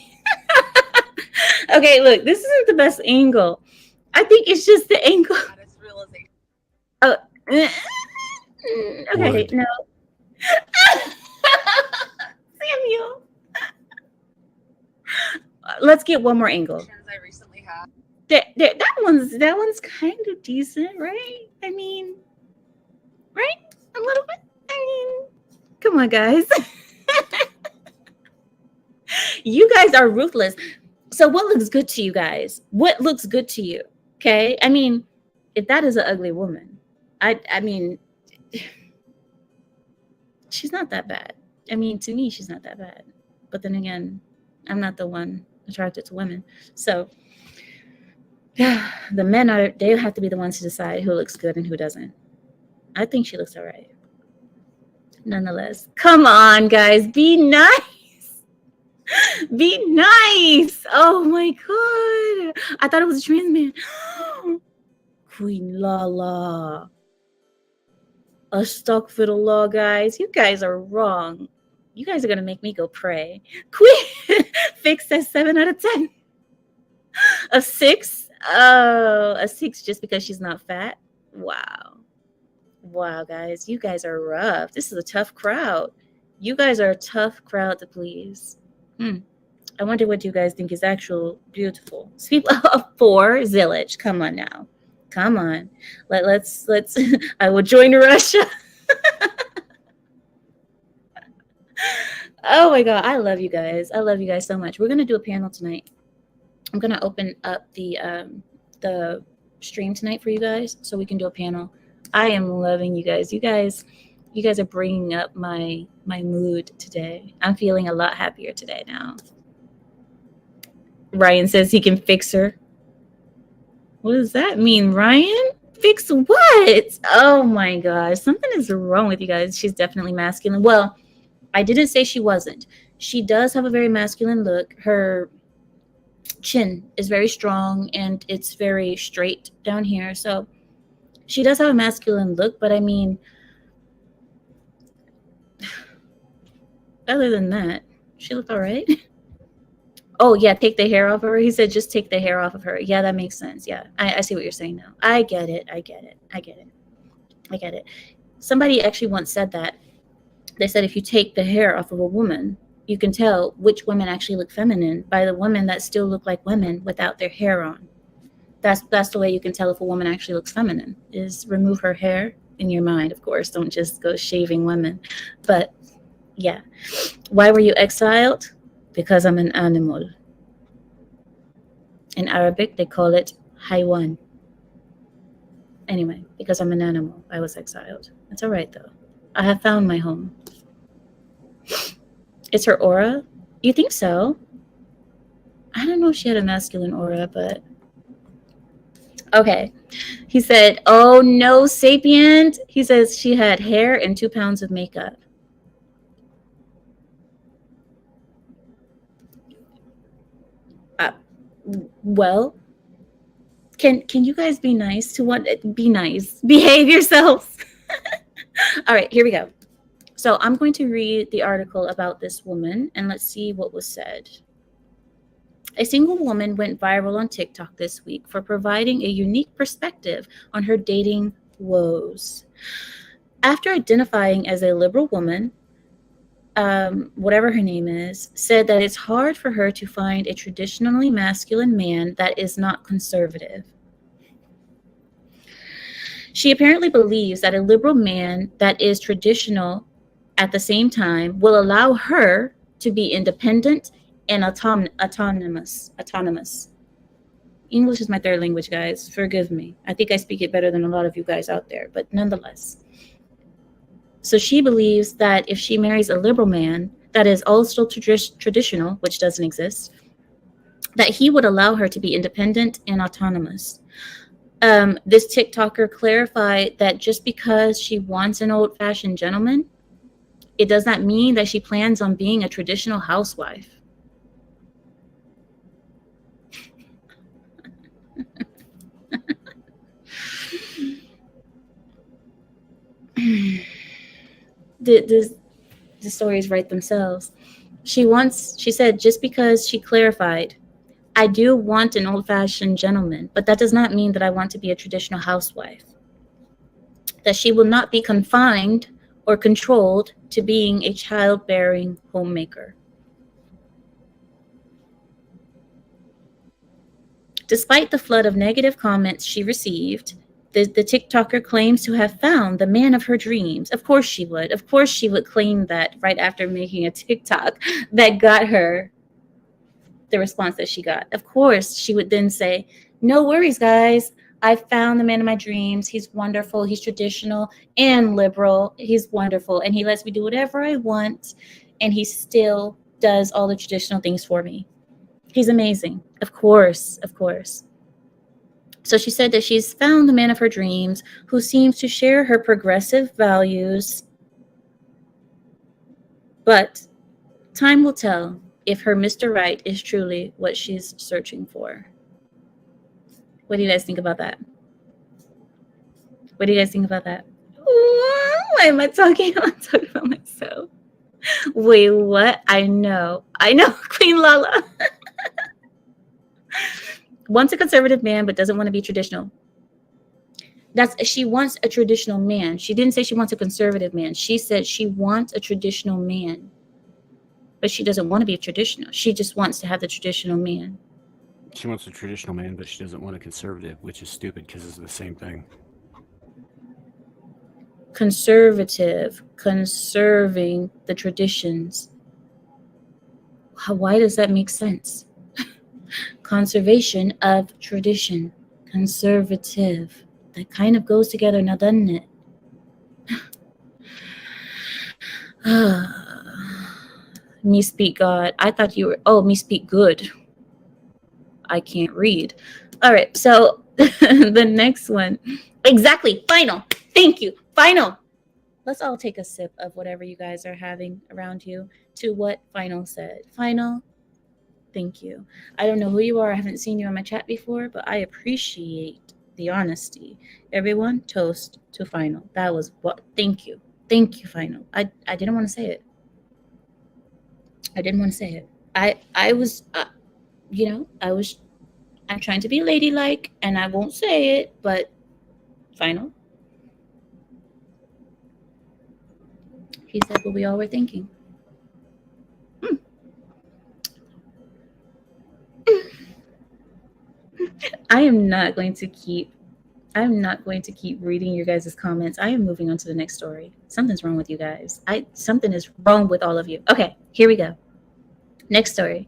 Okay, look, this isn't the best angle. I think it's just the angle. Oh, okay, no. Samuel. Let's get one more angle. I recently had. That one's kind of decent, right? I mean, right? A little bit. I mean, come on, guys. You guys are ruthless. So what looks good to you guys? What looks good to you? Okay? I mean, if that is an ugly woman, I mean, she's not that bad. I mean, to me, she's not that bad. But then again, I'm not the one attracted to women. So yeah, the men they have to be the ones to decide who looks good and who doesn't. I think she looks all right. Nonetheless, come on, guys, be nice. Be nice. Oh my God. I thought it was a trans man. Queen Lala. Astaghfirullah, guys. You guys are wrong. You guys are going to make me go pray. Queen Fix says 7 out of 10. A 6? Oh, a 6 just because she's not fat? Wow. Wow, guys. You guys are rough. This is a tough crowd. You guys are a tough crowd to please. I wonder what you guys think is actual beautiful. People 4 Zillage. Come on now. Come on. Let's I will join Russia. Oh my God, I love you guys. I love you guys so much. We're gonna do a panel tonight. I'm gonna open up the stream tonight for you guys, so we can do a panel. I am loving you guys. You guys are bringing up my mood today. I'm feeling a lot happier today now. Ryan says he can fix her. What does that mean, Ryan? Fix what? Oh my gosh, something is wrong with you guys. She's definitely masculine. Well, I didn't say she wasn't. She does have a very masculine look. Her chin is very strong and it's very straight down here. So she does have a masculine look, but I mean, other than that, she looked all right. Oh, yeah, take the hair off of her. He said, just take the hair off of her. Yeah, that makes sense. Yeah, I see what you're saying now. I get it. Somebody actually once said that. They said if you take the hair off of a woman, you can tell which women actually look feminine by the women that still look like women without their hair on. That's the way you can tell if a woman actually looks feminine, is remove her hair in your mind, of course. Don't just go shaving women. But yeah. Why were you exiled? Because I'm an animal. In Arabic, they call it haywan. Anyway, because I'm an animal, I was exiled. It's all right, though. I have found my home. It's her aura? You think so? I don't know if she had a masculine aura, but... Okay. He said, oh, no, sapient. He says she had hair and 2 pounds of makeup. Well, can you guys be nice to what? Be nice. Behave yourselves. All right, here we go. So I'm going to read the article about this woman, and let's see what was said. A single woman went viral on TikTok this week for providing a unique perspective on her dating woes. After identifying as a liberal woman, whatever her name is, said that it's hard for her to find a traditionally masculine man that is not conservative. She apparently believes that a liberal man that is traditional at the same time will allow her to be independent and autonomous. English is my third language, guys. Forgive me. I think I speak it better than a lot of you guys out there, but nonetheless. So she believes that if she marries a liberal man that is also traditional, which doesn't exist, that he would allow her to be independent and autonomous. This TikToker clarified that just because she wants an old-fashioned gentleman, it does not mean that she plans on being a traditional housewife. The stories write themselves. She said, just because she clarified, I do want an old-fashioned gentleman, but that does not mean that I want to be a traditional housewife. That she will not be confined or controlled to being a childbearing homemaker. Despite the flood of negative comments she received, the TikToker claims to have found the man of her dreams. Of course she would. Of course she would claim that right after making a TikTok that got her the response that she got. Of course she would then say, no worries, guys. I found the man of my dreams. He's wonderful. He's traditional and liberal. He's wonderful. And he lets me do whatever I want. And he still does all the traditional things for me. He's amazing. Of course. So she said that she's found the man of her dreams who seems to share her progressive values. But time will tell if her Mr. Right is truly what she's searching for. What do you guys think about that? Why am I talking? I'm talking about myself. Wait, what? I know, Queen Lala. Wants a conservative man, but doesn't want to be traditional. She wants a traditional man. She didn't say she wants a conservative man. She said she wants a traditional man. But she doesn't want to be a traditional. She just wants to have the traditional man. She wants a traditional man, but she doesn't want a conservative, which is stupid because it's the same thing. Conservative, conserving the traditions. Why does that make sense? Conservation of tradition. Conservative. That kind of goes together now, doesn't it? Me speak God. I thought you were, me speak good. I can't read. All right, so the next one. Exactly, final. Thank you, final. Let's all take a sip of whatever you guys are having around you to what Final said. Final, thank you. I don't know who you are. I haven't seen you on my chat before, but I appreciate the honesty. Everyone, toast to Final. That was what. Thank you. Thank you, Final. I didn't want to say it. I didn't want to say it. I was, I'm trying to be ladylike, and I won't say it, but Final. He said what we all were thinking. I'm not going to keep reading your guys' comments. I am moving on to the next story. Something's wrong with you guys. Something is wrong with all of you. Okay, here we go. Next story.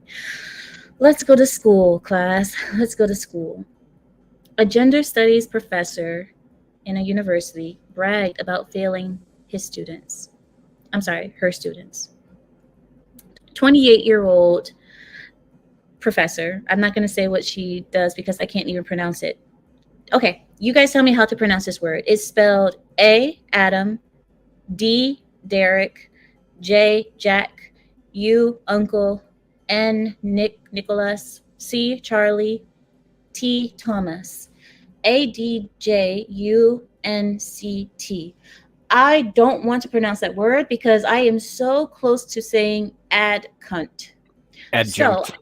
Let's go to school, class. Let's go to school. A gender studies professor in a university bragged about failing her students. 28-year-old professor. I'm not going to say what she does because I can't even pronounce it. Okay, you guys tell me how to pronounce this word. It's spelled A, Adam, D, Derek, J, Jack, U, Uncle, N, Nicholas, C, Charlie, T, Thomas, ADJUNCT. I don't want to pronounce that word because I am so close to saying adjunct. Adjunct. So,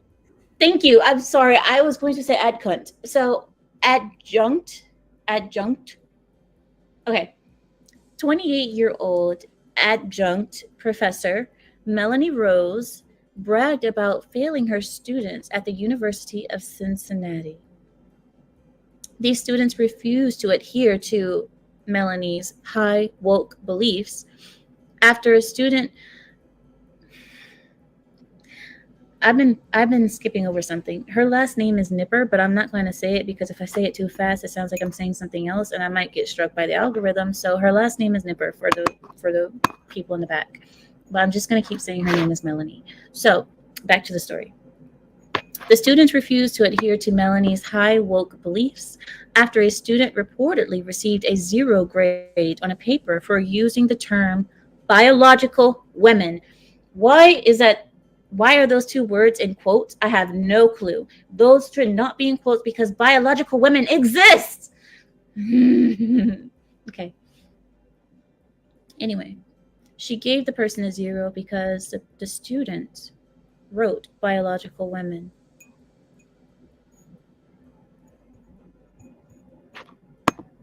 thank you. I'm sorry. I was going to say adjunct. So, adjunct. Okay. 28-year-old adjunct professor Melanie Rose bragged about failing her students at the University of Cincinnati. These students refused to adhere to Melanie's high woke beliefs after a student. I've been skipping over something. Her last name is Nipper, but I'm not going to say it because if I say it too fast, it sounds like I'm saying something else, and I might get struck by the algorithm. So her last name is Nipper for the people in the back. But I'm just going to keep saying her name is Melanie. So back to the story. The students refused to adhere to Melanie's high woke beliefs after a student reportedly received a 0 grade on a paper for using the term biological women. Why are those two words in quotes? I have no clue. Those should not be in quotes because biological women exist. Okay. Anyway, she gave the person a 0 because the student wrote biological women.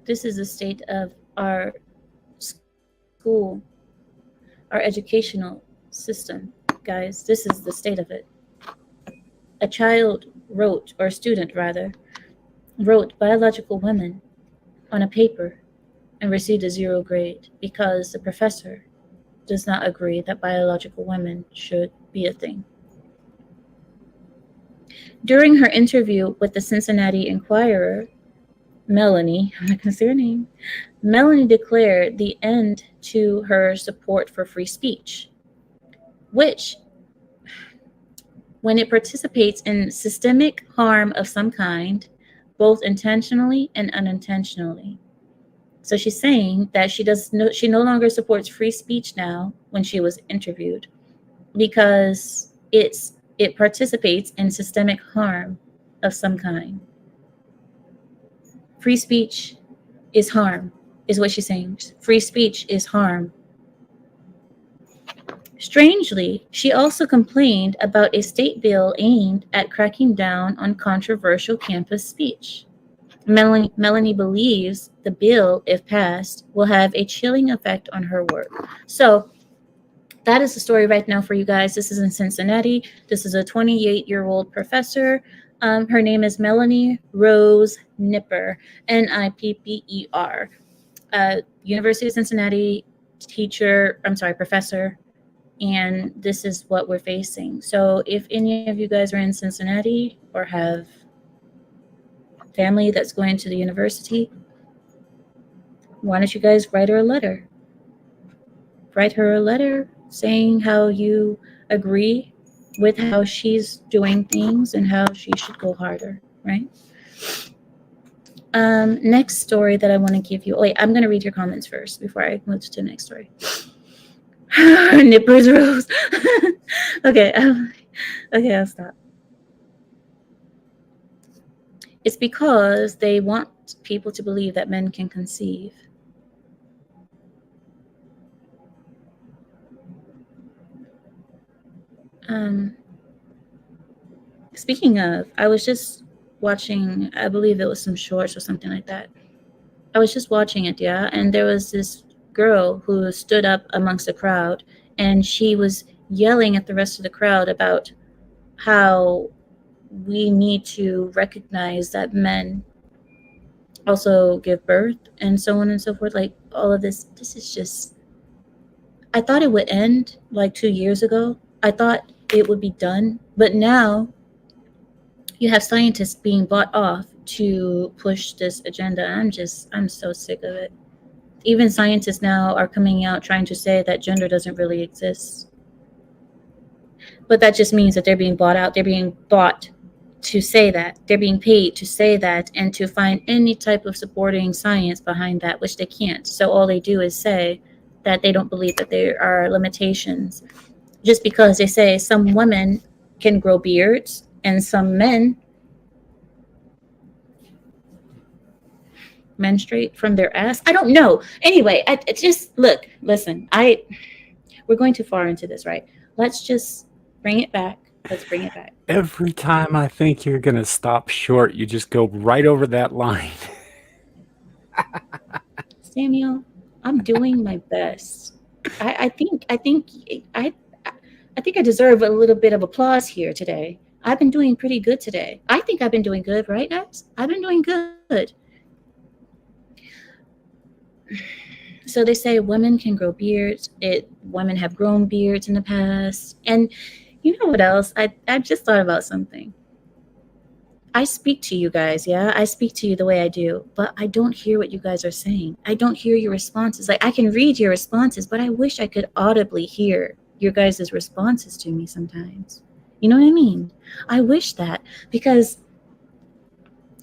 This is the state of our school, our educational system. Guys, this is the state of it. A child wrote, or a student rather, wrote biological women on a paper and received a 0 grade because the professor does not agree that biological women should be a thing. During her interview with the Cincinnati Enquirer, Melanie, I'm not going to say her name, Melanie declared the end to her support for free speech, which, when it participates in systemic harm of some kind, both intentionally and unintentionally. So she's saying that she no longer supports free speech now when she was interviewed because it participates in systemic harm of some kind. Free speech is harm, is what she's saying. Free speech is harm. Strangely, she also complained about a state bill aimed at cracking down on controversial campus speech. Melanie believes the bill, if passed, will have a chilling effect on her work. So that is the story right now for you guys. This is in Cincinnati. This is a 28-year-old professor. Her name is Melanie Rose Nipper, Nipper. University of Cincinnati professor. and this is what we're facing. So if any of you guys are in Cincinnati or have family that's going to the university, why don't you guys write her a letter? Write her a letter saying how you agree with how she's doing things and how she should go harder, right? Next story that I want to give you. Wait, I'm going to read your comments first before I move to the next story. Nippers rose. Okay, okay, I'll stop. It's because they want people to believe that men can conceive. Speaking of, I was just watching, I believe it was some shorts or something like that. I was just watching it, yeah, and there was this girl who stood up amongst the crowd, and she was yelling at the rest of the crowd about how we need to recognize that men also give birth and so on and so forth. Like, all of this is just, I thought it would end like 2 years ago. I thought it would be done, but now you have scientists being bought off to push this agenda. I'm so sick of it. Even scientists now are coming out trying to say that gender doesn't really exist. But that just means that they're being bought out. They're being bought to say that. They're being paid to say that and to find any type of supporting science behind that, which they can't. So all they do is say that they don't believe that there are limitations. Just because they say some women can grow beards and some men menstruate from their ass. I don't know. Anyway, I just look, listen, we're going too far into this, right? Let's just bring it back. Let's bring it back. Every time I think you're going to stop short, you just go right over that line. Samuel, I'm doing my best. I think I deserve a little bit of applause here today. I've been doing pretty good today. I think I've been doing good, right, guys? I've been doing good. So they say women can grow beards. Women have grown beards in the past. And you know what else? I just thought about something. I speak to you guys, yeah? I speak to you the way I do, but I don't hear what you guys are saying. I don't hear your responses. Like, I can read your responses, but I wish I could audibly hear your guys' responses to me sometimes. You know what I mean? I wish that, because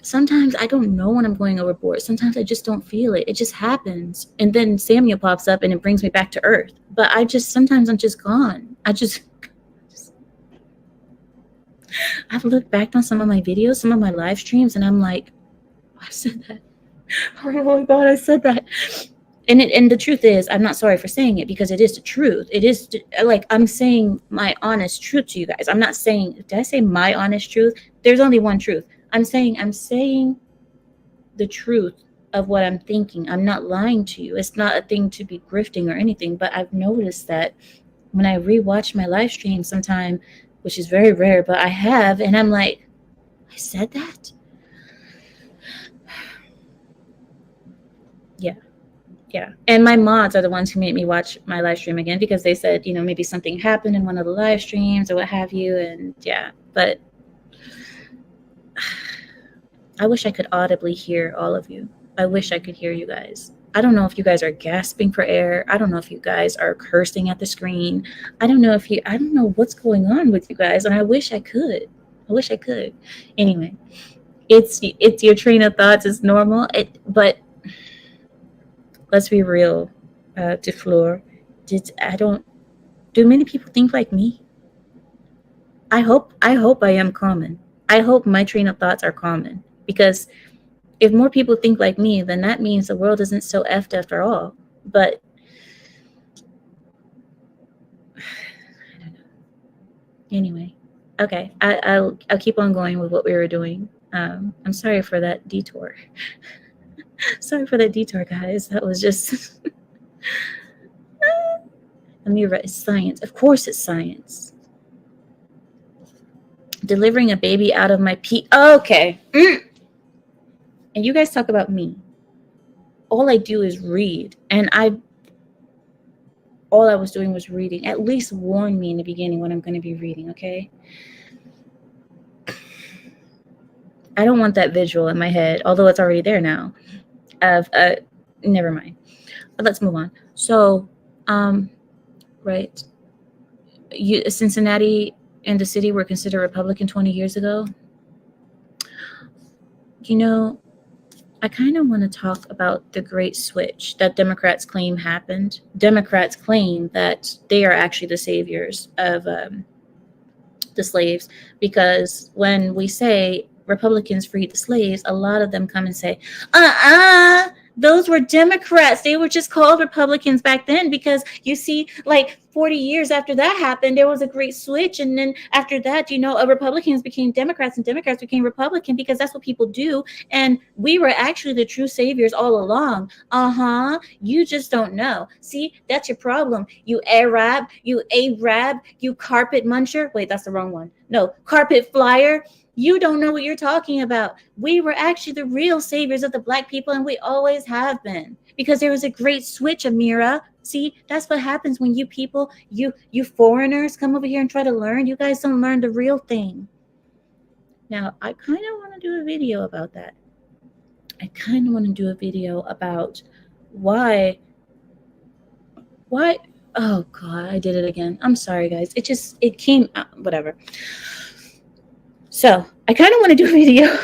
sometimes I don't know when I'm going overboard. Sometimes I just don't feel it. It just happens. And then Samuel pops up and it brings me back to earth. But sometimes I'm just gone. I've looked back on some of my videos, some of my live streams, and I'm like, I said that. Oh my God, I said that. And the truth is, I'm not sorry for saying it, because it is the truth. It is like, I'm saying my honest truth to you guys. I'm not saying, did I say my honest truth? There's only one truth. I'm saying the truth of what I'm thinking. I'm not lying to you. It's not a thing to be grifting or anything, but I've noticed that when I rewatch my live stream sometime, which is very rare, but I have, and I'm like, I said that? Yeah. And my mods are the ones who made me watch my live stream again, because they said, maybe something happened in one of the live streams or what have you. And yeah, but I wish I could audibly hear all of you. I wish I could hear you guys. I don't know if you guys are gasping for air. I don't know if you guys are cursing at the screen. I don't know what's going on with you guys. And I wish I could. Anyway, it's your train of thoughts is normal. But let's be real, DeFleur. Do many people think like me? I hope I am common. I hope my train of thoughts are common, because if more people think like me, then that means the world isn't so effed after all. But I don't know. Anyway, okay, I'll keep on going with what we were doing. I'm sorry for that detour. Sorry for that detour, guys. That was just. Let me write science. Of course, it's science. Delivering a baby out of my pee. Okay. And you guys talk about me. All I do is read, and all I was doing was reading. At least warn me in the beginning what I'm going to be reading, okay? I don't want that visual in my head, although it's already there now. Never mind. But let's move on. So, right. Cincinnati and the city were considered Republican 20 years ago. You know, I kind of want to talk about the great switch that Democrats claim happened. Democrats claim that they are actually the saviors of the slaves, because when we say Republicans freed the slaves, a lot of them come and say, those were Democrats. They were just called Republicans back then because, you see, like 40 years after that happened, there was a great switch. And then after that, Republicans became Democrats and Democrats became Republican because that's what people do. And we were actually the true saviors all along. You just don't know. See, that's your problem. You Arab, you carpet muncher. Wait, that's the wrong one. No, carpet flyer. You don't know what you're talking about. We were actually the real saviors of the Black people, and we always have been, because there was a great switch, Amira. See, that's what happens when you people, you foreigners come over here and try to learn. You guys don't learn the real thing. Now, I kind of want to do a video about that. I kind of want to do a video about why, oh God, I did it again. I'm sorry, guys. It came out, whatever. So I kind of want to do a video.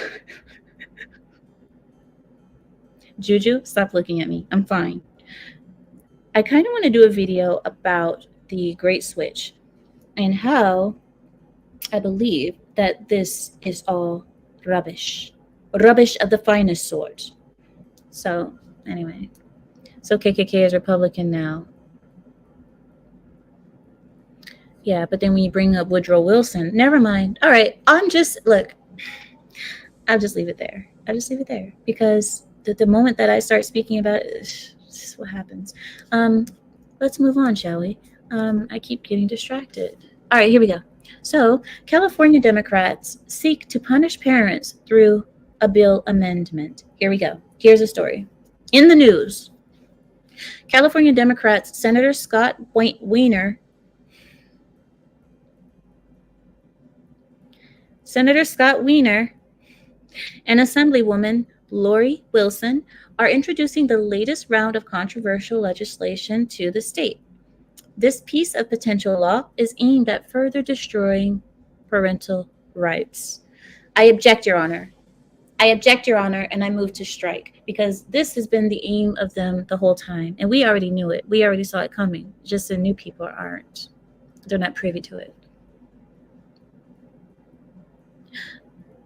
Juju, stop looking at me. I'm fine. I kind of want to do a video about the Great Switch and how I believe that this is all rubbish. Rubbish of the finest sort. So anyway, so KKK is Republican now. Yeah, but then when you bring up Woodrow Wilson, never mind. All right, I'll just leave it there. I'll just leave it there because the moment that I start speaking about it, this is what happens. Let's move on, shall we? I keep getting distracted. All right, here we go. So, California Democrats seek to punish parents through a bill amendment. Here we go. Here's a story. In the news, California Democrats Senator Scott Wiener and Assemblywoman Lori Wilson are introducing the latest round of controversial legislation to the state. This piece of potential law is aimed at further destroying parental rights. I object, Your Honor. And I move to strike because this has been the aim of them the whole time. And we already knew it. We already saw it coming. Just the new people aren't. They're not privy to it.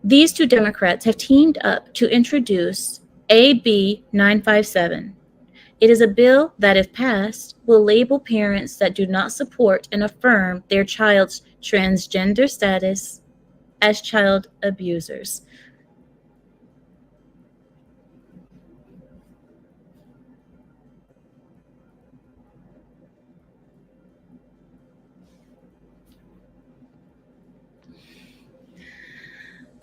These two Democrats have teamed up to introduce AB 957. It is a bill that, if passed, will label parents that do not support and affirm their child's transgender status as child abusers.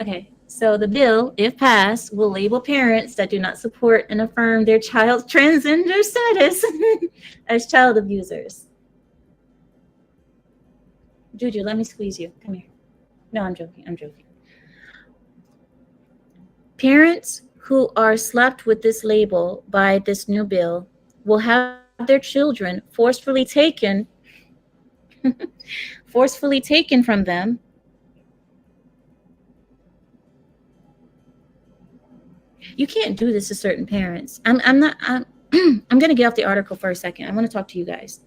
Okay, so the bill, if passed, will label parents that do not support and affirm their child's transgender status as child abusers. Juju, let me squeeze you. Come here. No, I'm joking. Parents who are slapped with this label by this new bill will have their children forcefully taken from them. You can't do this to certain parents. I'm going to get off the article for a second. I want to talk to you guys.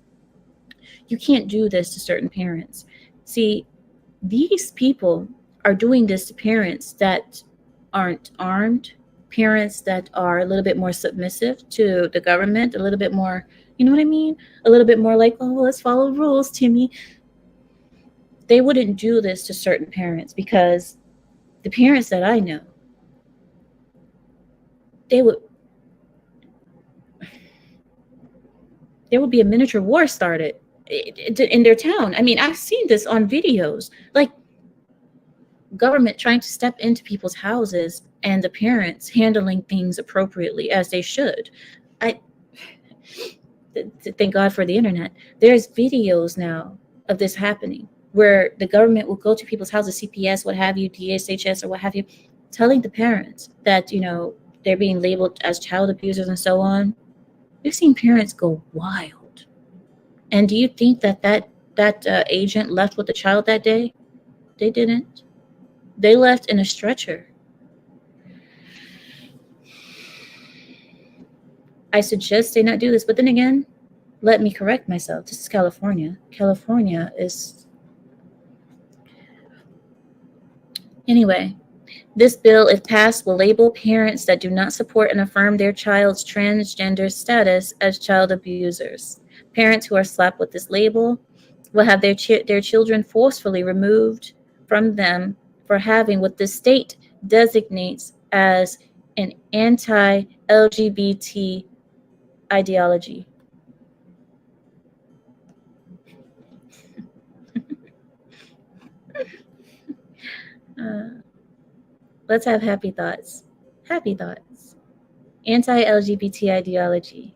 You can't do this to certain parents. See, these people are doing this to parents that aren't armed, parents that are a little bit more submissive to the government, a little bit more, you know what I mean? A little bit more like, oh, let's follow rules, Timmy. They wouldn't do this to certain parents because the parents that I know, there would be a miniature war started in their town. I mean, I've seen this on videos, like government trying to step into people's houses and the parents handling things appropriately as they should. thank God for the internet. There's videos now of this happening where the government will go to people's houses, CPS, what have you, DSHS or what have you, telling the parents that, they're being labeled as child abusers and so on. We've seen parents go wild. And do you think that agent left with the child that day? They didn't. They left in a stretcher. I suggest they not do this, but then again, let me correct myself. This is California. California is... Anyway, this bill, if passed, will label parents that do not support and affirm their child's transgender status as child abusers. Parents who are slapped with this label will have their children forcefully removed from them for having what the state designates as an anti-LGBT ideology. Let's have happy thoughts. Happy thoughts. Anti-LGBT ideology.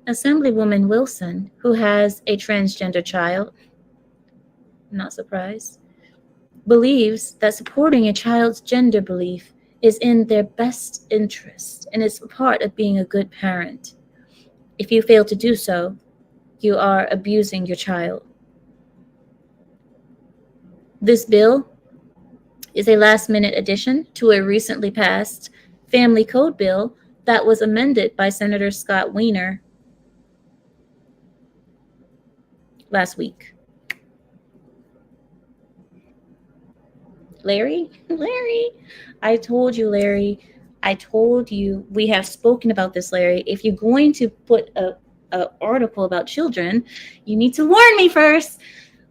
Assemblywoman Wilson, who has a transgender child, not surprised, believes that supporting a child's gender belief is in their best interest and is part of being a good parent. If you fail to do so, you are abusing your child. This bill is a last-minute addition to a recently passed family code bill that was amended by Senator Scott Wiener last week. Larry, I told you, Larry. I told you we have spoken about this, Larry. If you're going to put a article about children, you need to warn me first,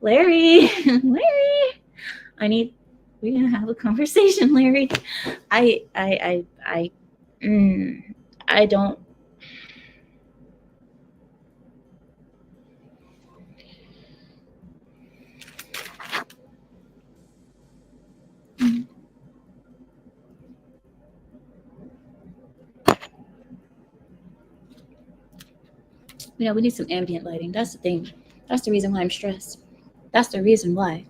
Larry. Larry, we're gonna have a conversation, Larry. I don't. We need some ambient lighting. That's the thing. That's the reason why I'm stressed. That's the reason why.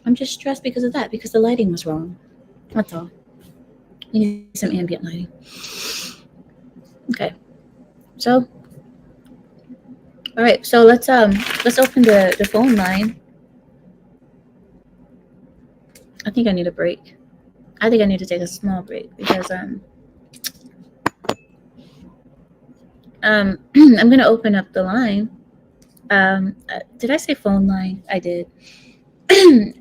I'm just stressed because of that, because the lighting was wrong. That's all. We need some ambient lighting. Okay. So, all right. So let's open the phone line. I think I need a break. I think I need to take a small break because I'm gonna open up the line. Did I say phone line? I did.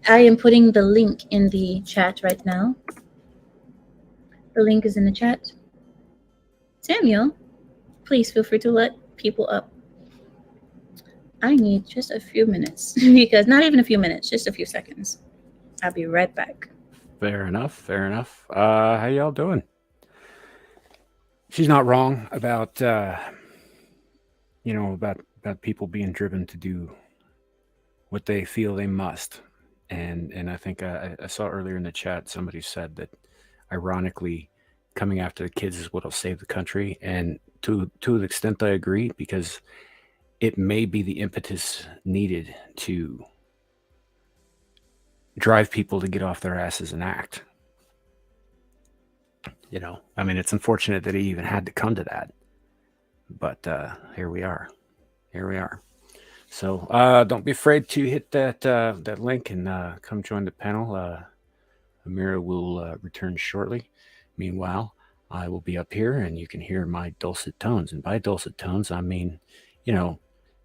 I am putting the link in the chat right now. The link is in the chat. Samuel, please feel free to let people up. I need just a few minutes because not even a few minutes, just a few seconds. I'll be right back. Fair enough. How y'all doing? She's not wrong about about people being driven to do what they feel they must. And I think I saw earlier in the chat somebody said that ironically coming after the kids is what will save the country. And to an extent I agree, because it may be the impetus needed to drive people to get off their asses and act. It's unfortunate that he even had to come to that. But here we are. So don't be afraid to hit that link and come join the panel. Amira will return shortly. Meanwhile, I will be up here and you can hear my dulcet tones. And by dulcet tones, I mean, you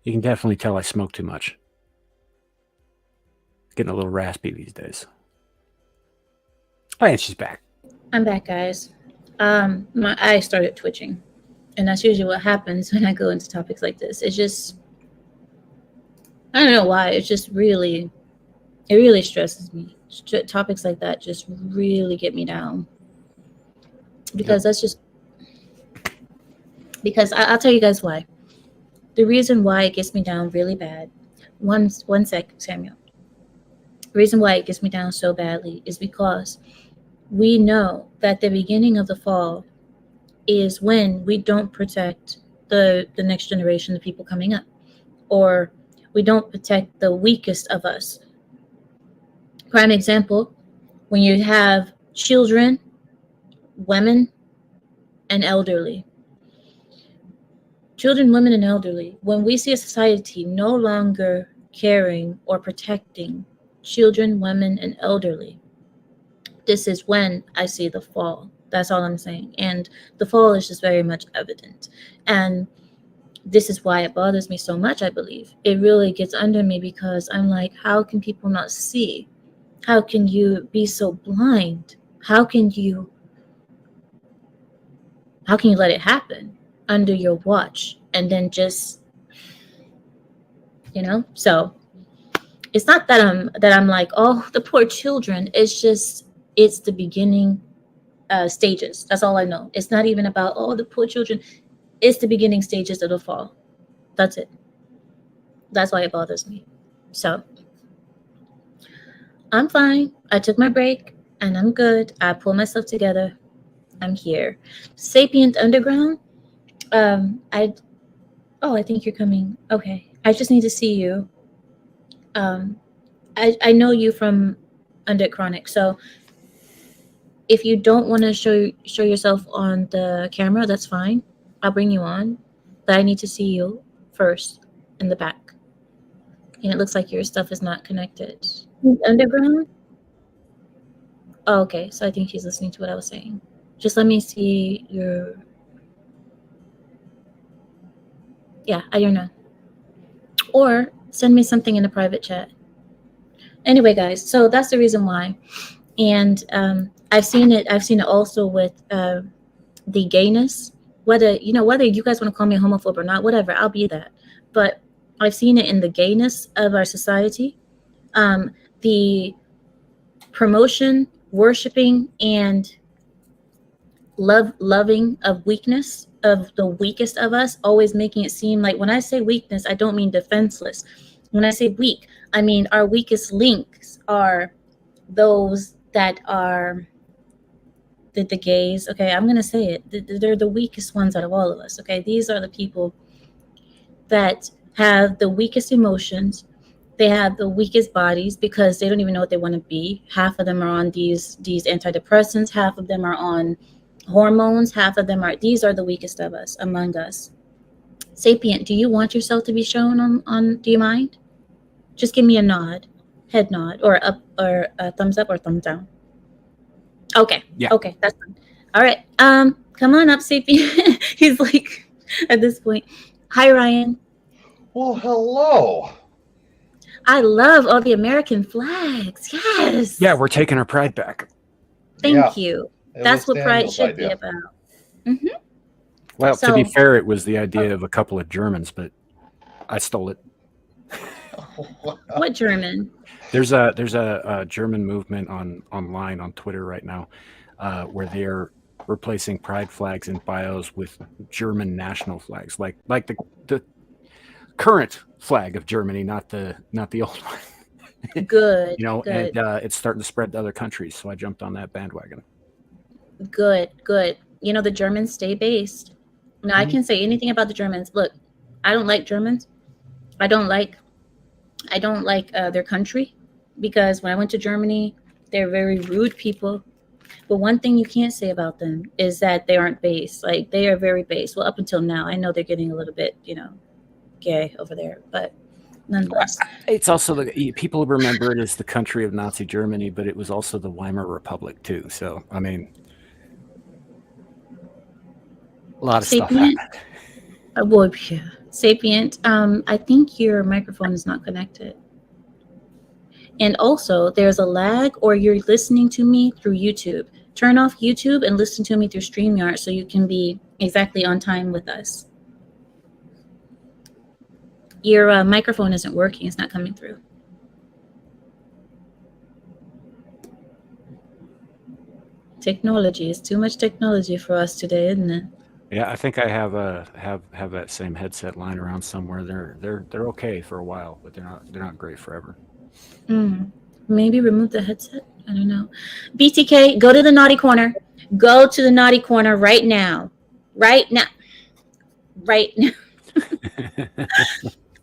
can definitely tell I smoke too much. Getting a little raspy these days. Oh, and she's back. I'm back, guys. My eyes started twitching. And that's usually what happens when I go into topics like this. It's just, I don't know why. It's just it really stresses me. Topics like that just really get me down. Because that's just, because I'll tell you guys why. The reason why it gets me down really bad, one sec, Samuel. The reason why it gets me down so badly is because we know that the beginning of the fall is when we don't protect the next generation, the people coming up, or we don't protect the weakest of us. Prime example, when you have children, women, and elderly. Children, women, and elderly. When we see a society no longer caring or protecting children, women, and elderly, this is when I see the fall. That's all I'm saying. And the fall is just very much evident. And this is why it bothers me so much, I believe. It really gets under me because I'm like, how can people not see? How can you be so blind? How can you let it happen under your watch and then just, So it's not that I'm like, oh, the poor children. It's just it's the beginning stages. That's all I know. It's not even about, oh, the poor children. It's the beginning stages of the fall. That's it. That's why it bothers me. So I'm fine. I took my break and I'm good. I pulled myself together. I'm here. Sapient Underground. I think you're coming. Okay. I just need to see you. I know you from Undead Chronic, so if you don't want to show yourself on the camera, that's fine. I'll bring you on, but I need to see you first in the back. And it looks like your stuff is not connected. Underground? Oh, okay. So I think she's listening to what I was saying. Just let me see your... Yeah, I don't know. Or send me something in a private chat. Anyway, guys, so that's the reason why. And I've seen it also with the gayness. Whether you guys want to call me a homophobe or not, whatever, I'll be that. But I've seen it in the gayness of our society. The promotion, worshiping, and loving of weakness, of the weakest of us, always making it seem like, when I say weakness, I don't mean defenseless. When I say weak, I mean our weakest links are those that are the gays. Okay, I'm gonna say it. They're the weakest ones out of all of us. Okay, these are the people that have the weakest emotions. They have the weakest bodies because they don't even know what they want to be. Half of them are on these antidepressants. Half of them are on hormones. Half of them are. These are the weakest of us among us. Sapient, do you want yourself to be shown on? Do you mind? Just give me a nod, head nod, or up, or a thumbs up, or thumbs down. Okay. Yeah. Okay, that's fine. All right. Come on up, Sapient. He's like, at this point. Hi, Ryan. Well, hello. I love all the American flags. Yes. Yeah, we're taking our pride back. Thank you. That's what pride should be about. Mm-hmm. Well, to be fair, it was the idea of a couple of Germans, but I stole it. What German? There's a German movement online on Twitter right now where they're replacing pride flags in bios with German national flags, like the current flag of Germany, not the old one. Good. Good. And it's starting to spread to other countries, so I jumped on that bandwagon. Good. The Germans stay based. Now, I can say anything about the Germans. Look, I don't like Germans. I don't like their country, because when I went to Germany, they're very rude people. But one thing you can't say about them is that they aren't based. Like, they are very based. Well, up until now, I know they're getting a little bit, gay over there, but nonetheless. It's also people remember it as the country of Nazi Germany, but it was also the Weimar Republic too. So, I mean, a lot of Sapient? stuff happened. Sapient, I think your microphone is not connected. And also, there's a lag, or you're listening to me through YouTube. Turn off YouTube and listen to me through StreamYard so you can be exactly on time with us. Your microphone isn't working. It's not coming through. Technology is too much technology for us today, isn't it? Yeah, I think I have that same headset lying around somewhere. They're okay for a while, but they're not great forever. Maybe remove the headset. I don't know. BTK, go to the naughty corner. Go to the naughty corner right now. Right now. Right now.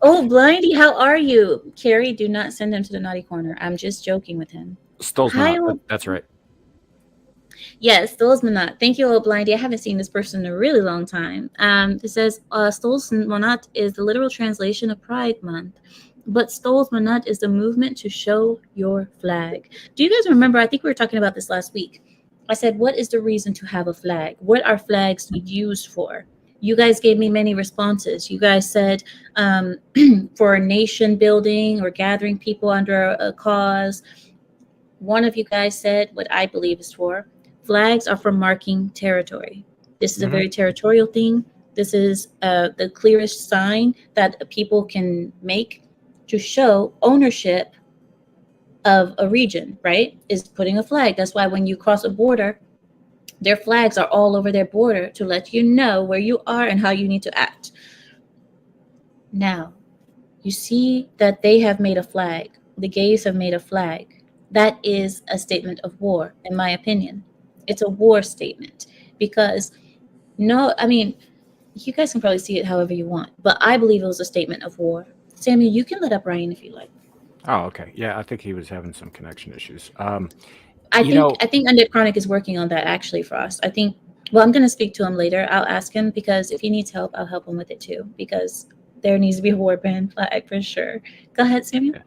Oh, Blindy, how are you? Carrie, do not send him to the naughty corner. I'm just joking with him. Stole's Hi, not. That's right. Yes, Stoles Monat. Thank you, old Blindy. I haven't seen this person in a really long time. It says Stoles Monat is the literal translation of Pride Month, but Stoles Monat is the movement to show your flag. Do you guys remember? I think we were talking about this last week. I said, what is the reason to have a flag? What are flags used for? You guys gave me many responses. You guys said for nation building or gathering people under a cause. One of you guys said what I believe is for. Flags are for marking territory. This is a very territorial thing. This is the clearest sign that people can make to show ownership of a region, right? Is putting a flag. That's why when you cross a border, their flags are all over their border to let you know where you are and how you need to act. Now, you see that they have made a flag. The gays have made a flag. That is a statement of war, in my opinion. It's a war statement because you guys can probably see it however you want, but I believe it was a statement of war. Samuel, you can let up Ryan if you like. Oh, okay. Yeah, I think he was having some connection issues. I think Undead Chronic is working on that actually for us. Well, I'm going to speak to him later. I'll ask him because if he needs help, I'll help him with it too because there needs to be a warband flag for sure. Go ahead, Samuel.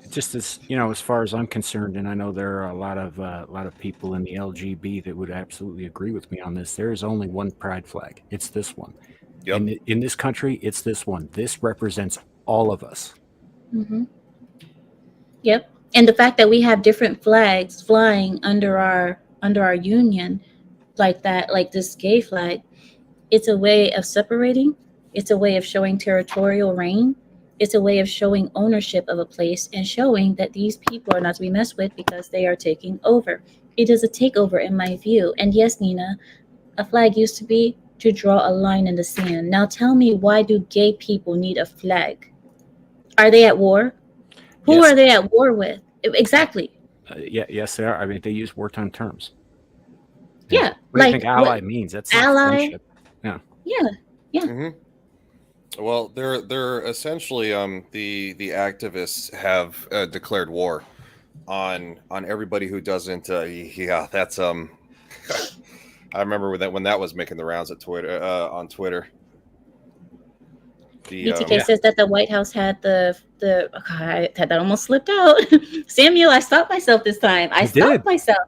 Just as as far as I'm concerned, and I know there are a lot of people in the LGB that would absolutely agree with me on this. There is only one pride flag. It's this one. Yep. In this country, it's this one. This represents all of us. Mm-hmm. Yep. And the fact that we have different flags flying under our union, like that, like this gay flag, it's a way of separating. It's a way of showing territorial reign. It's a way of showing ownership of a place and showing that these people are not to be messed with because they are taking over. It is a takeover in my view. And yes, Nina, a flag used to be to draw a line in the sand. Now tell me, why do gay people need a flag? Are they at war? Who are they at war with? Exactly. Yes, they are. I mean, they use wartime terms. Yeah. What do you think ally means? That's ally. Friendship. Yeah. Yeah. Yeah. Mm-hmm. Well, they're essentially the activists have declared war on everybody who doesn't. That's I remember when that was making the rounds at Twitter on Twitter. BTK says that the White House had I had that almost slipped out. Samuel, I stopped myself this time. I stopped myself.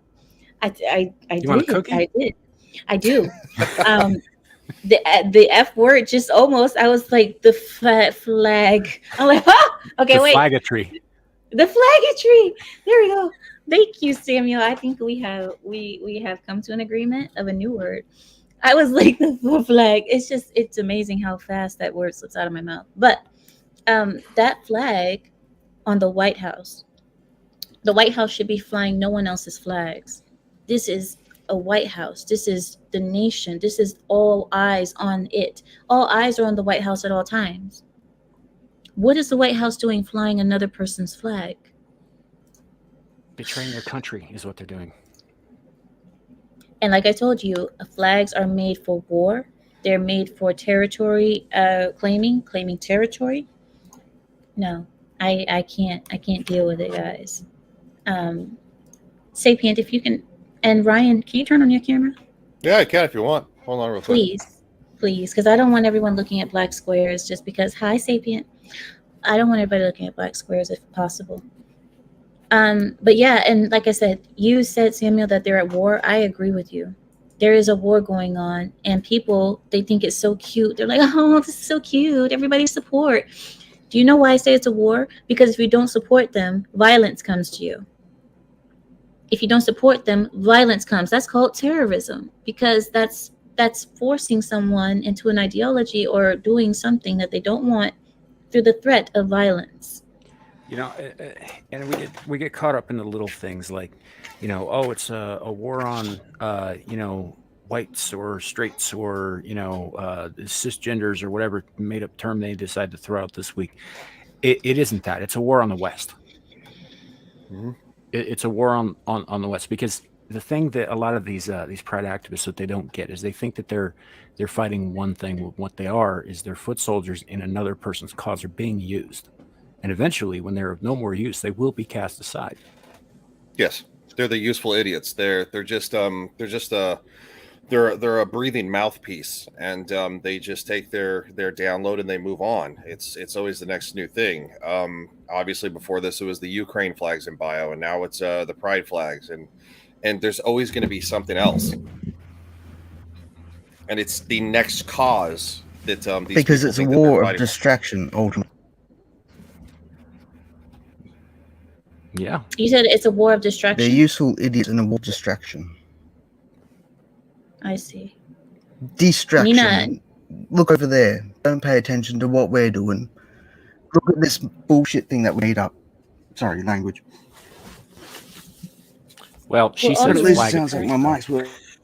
I did. Want a cookie? I did. I do. The F word just almost. I was like the flag. I'm like, okay, wait. Flaggatry. The flaggatry. There we go. Thank you, Samuel. I think we have come to an agreement of a new word. I was like the flag. It's amazing how fast that word slips out of my mouth. But that flag on the White House should be flying no one else's flags. This is a White House. This is the nation. This is all eyes on it. All eyes are on the White House at all times. What is the White House doing flying another person's flag? Betraying their country is what they're doing. And like I told you, flags are made for war. They're made for territory claiming territory. No, I can't deal with it, guys. Sapient, if you can, and Ryan, can you turn on your camera? Yeah, I can if you want. Hold on real quick. Please, because I don't want everyone looking at black squares just because. Hi, Sapient. I don't want everybody looking at black squares if possible. But yeah, and like I said, you said, Samuel, that they're at war. I agree with you. There is a war going on, and people, they think it's so cute. They're like, oh, this is so cute. Everybody support. Do you know why I say it's a war? Because if you don't support them, violence comes to you. If you don't support them, violence comes. That's called terrorism, because that's forcing someone into an ideology or doing something that they don't want through the threat of violence. And we get caught up in the little things like, it's a war on, whites or straights or, cisgenders or whatever made up term they decide to throw out this week. It isn't that. It's a war on the West. Mm-hmm. it's a war on the West, because the thing that a lot of these pride activists, what they don't get is they think that they're fighting one thing. What they are is they're foot soldiers in another person's cause. Are being used, and eventually, when they're of no more use, they will be cast aside. Yes, they're the useful idiots. They're a breathing mouthpiece, and they just take their download and they move on. It's always the next new thing. Obviously, before this, it was the Ukraine flags in bio, and now it's the pride flags, and there's always going to be something else, and it's the next cause that these because people it's a think that they're war of fighting. distraction, ultimately. Yeah, You said it's a war of They're distraction. useful idiots in a war of distraction. I see. Distraction. Nina. Look over there. Don't pay attention to what we're doing. Look at this bullshit thing that we made up. Sorry, language. well, she Well, said But at also- least it flag sounds of like truce, my though. mic's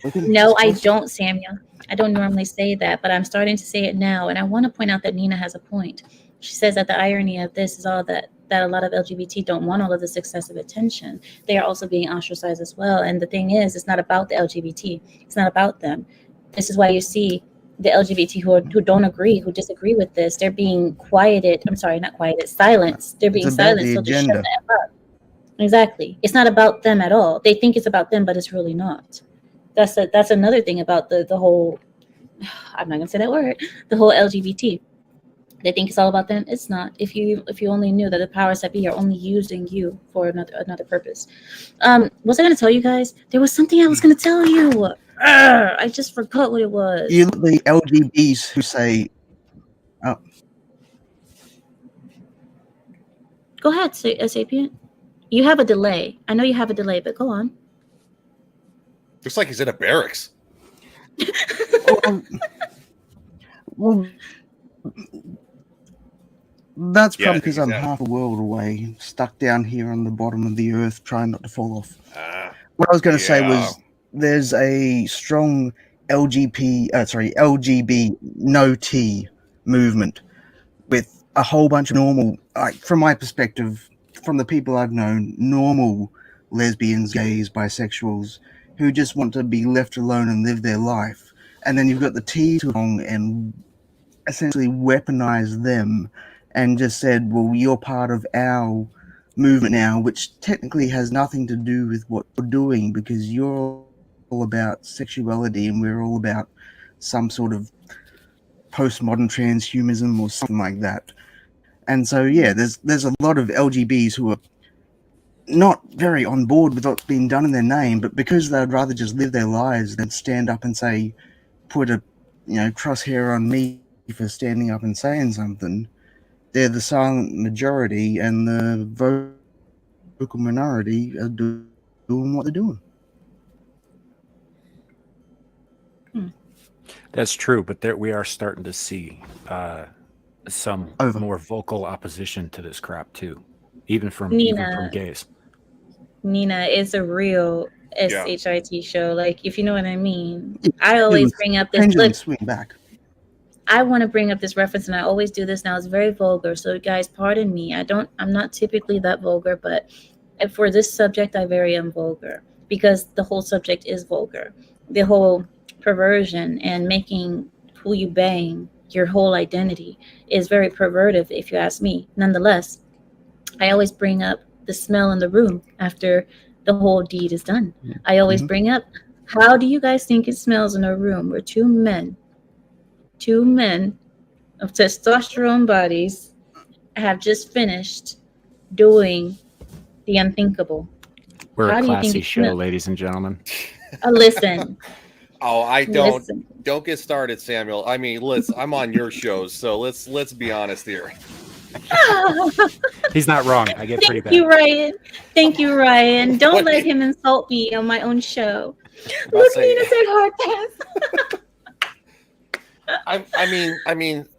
working. No, I don't, Samuel. I don't normally say that, but I'm starting to say it now. And I want to point out that Nina has a point. She says that the irony of this is all that a lot of LGBT don't want all of this excessive attention. They are also being ostracized as well. And the thing is, it's not about the LGBT. It's not about them. This is why you see the LGBT who don't agree, who disagree with this, they're being quieted. I'm sorry, not quieted, silenced. They're being It's about silenced. the So just shut agenda. the F up. Exactly. It's not about them at all. They think it's about them, but it's really not. That's another thing about the whole, I'm not gonna say that word, the whole LGBT. They think it's all about them. It's not. If you only knew that the powers that be are only using you for another purpose. Was I gonna tell you guys? There was something I was gonna tell you. I just forgot what it was. You look at the LGBs who say, Go ahead, Sapient. You have a delay. I know you have a delay, but go on. Looks like he's in a barracks. well, that's Yeah, I probably think because I'm he's out. half a world away, stuck down here on the bottom of the earth, trying not to fall off. Ah, What I was going to say yeah. was there's a strong LGB no T movement with a whole bunch of normal, like from my perspective, from the people I've known, normal lesbians, gays, bisexuals who just want to be left alone and live their life. And then you've got the T too long and essentially weaponized them and just said, well, you're part of our movement now, which technically has nothing to do with what we're doing because you're all about sexuality and we're all about some sort of postmodern transhumanism or something like that. And so, yeah, there's a lot of LGBs who are not very on board with what's being done in their name, but because they'd rather just live their lives than stand up and say, put a crosshair on me for standing up and saying something, they're the silent majority and the vocal minority are doing what they're doing. That's true, but there we are starting to see some more vocal opposition to this crap too, even from gays. Nina is a real SHIT show. Like, if you know what I mean. I always bring up this. Pendulum swing back. I want to bring up this reference, and I always do this now. It's very vulgar, so guys, pardon me. I'm not typically that vulgar, but for this subject, I very am vulgar because the whole subject is vulgar. The whole perversion and making who you bang your whole identity is very pervertive, if you ask me. Nonetheless, I always bring up the smell in the room after the whole deed is done. I always bring up, how do you guys think it smells in a room where two men of testosterone bodies have just finished doing the unthinkable? We're How a do you think classy it show, smells? ladies and gentlemen. Listen. Oh, I Listen. don't get started, Samuel. I mean, I'm on your shows, so let's be honest here. He's not wrong. I get pretty bad. Thank you, Ryan. Don't What let do him insult me on my own show. About Look, saying- Nina said hard pass.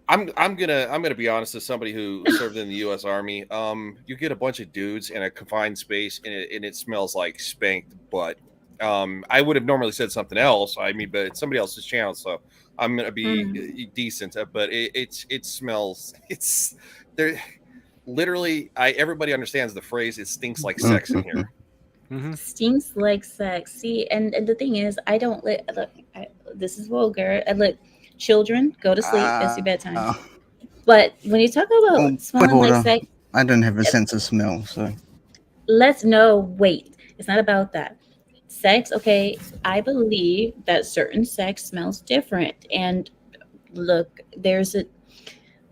I'm gonna be honest as somebody who served in the U.S. Army. You get a bunch of dudes in a confined space, and it smells like spanked butt. I would have normally said something else. I mean, but it's somebody else's channel, so I'm gonna be decent. But it smells. It's there. Literally, everybody understands the phrase. It stinks like sex in here. Stinks like sex. See, and the thing is, I don't look. This is vulgar. I look. Children, go to sleep. It's your bedtime. But when you talk about smelling like sex, I don't have a sense of smell, so wait. It's not about that. Sex, okay. I believe that certain sex smells different, and look,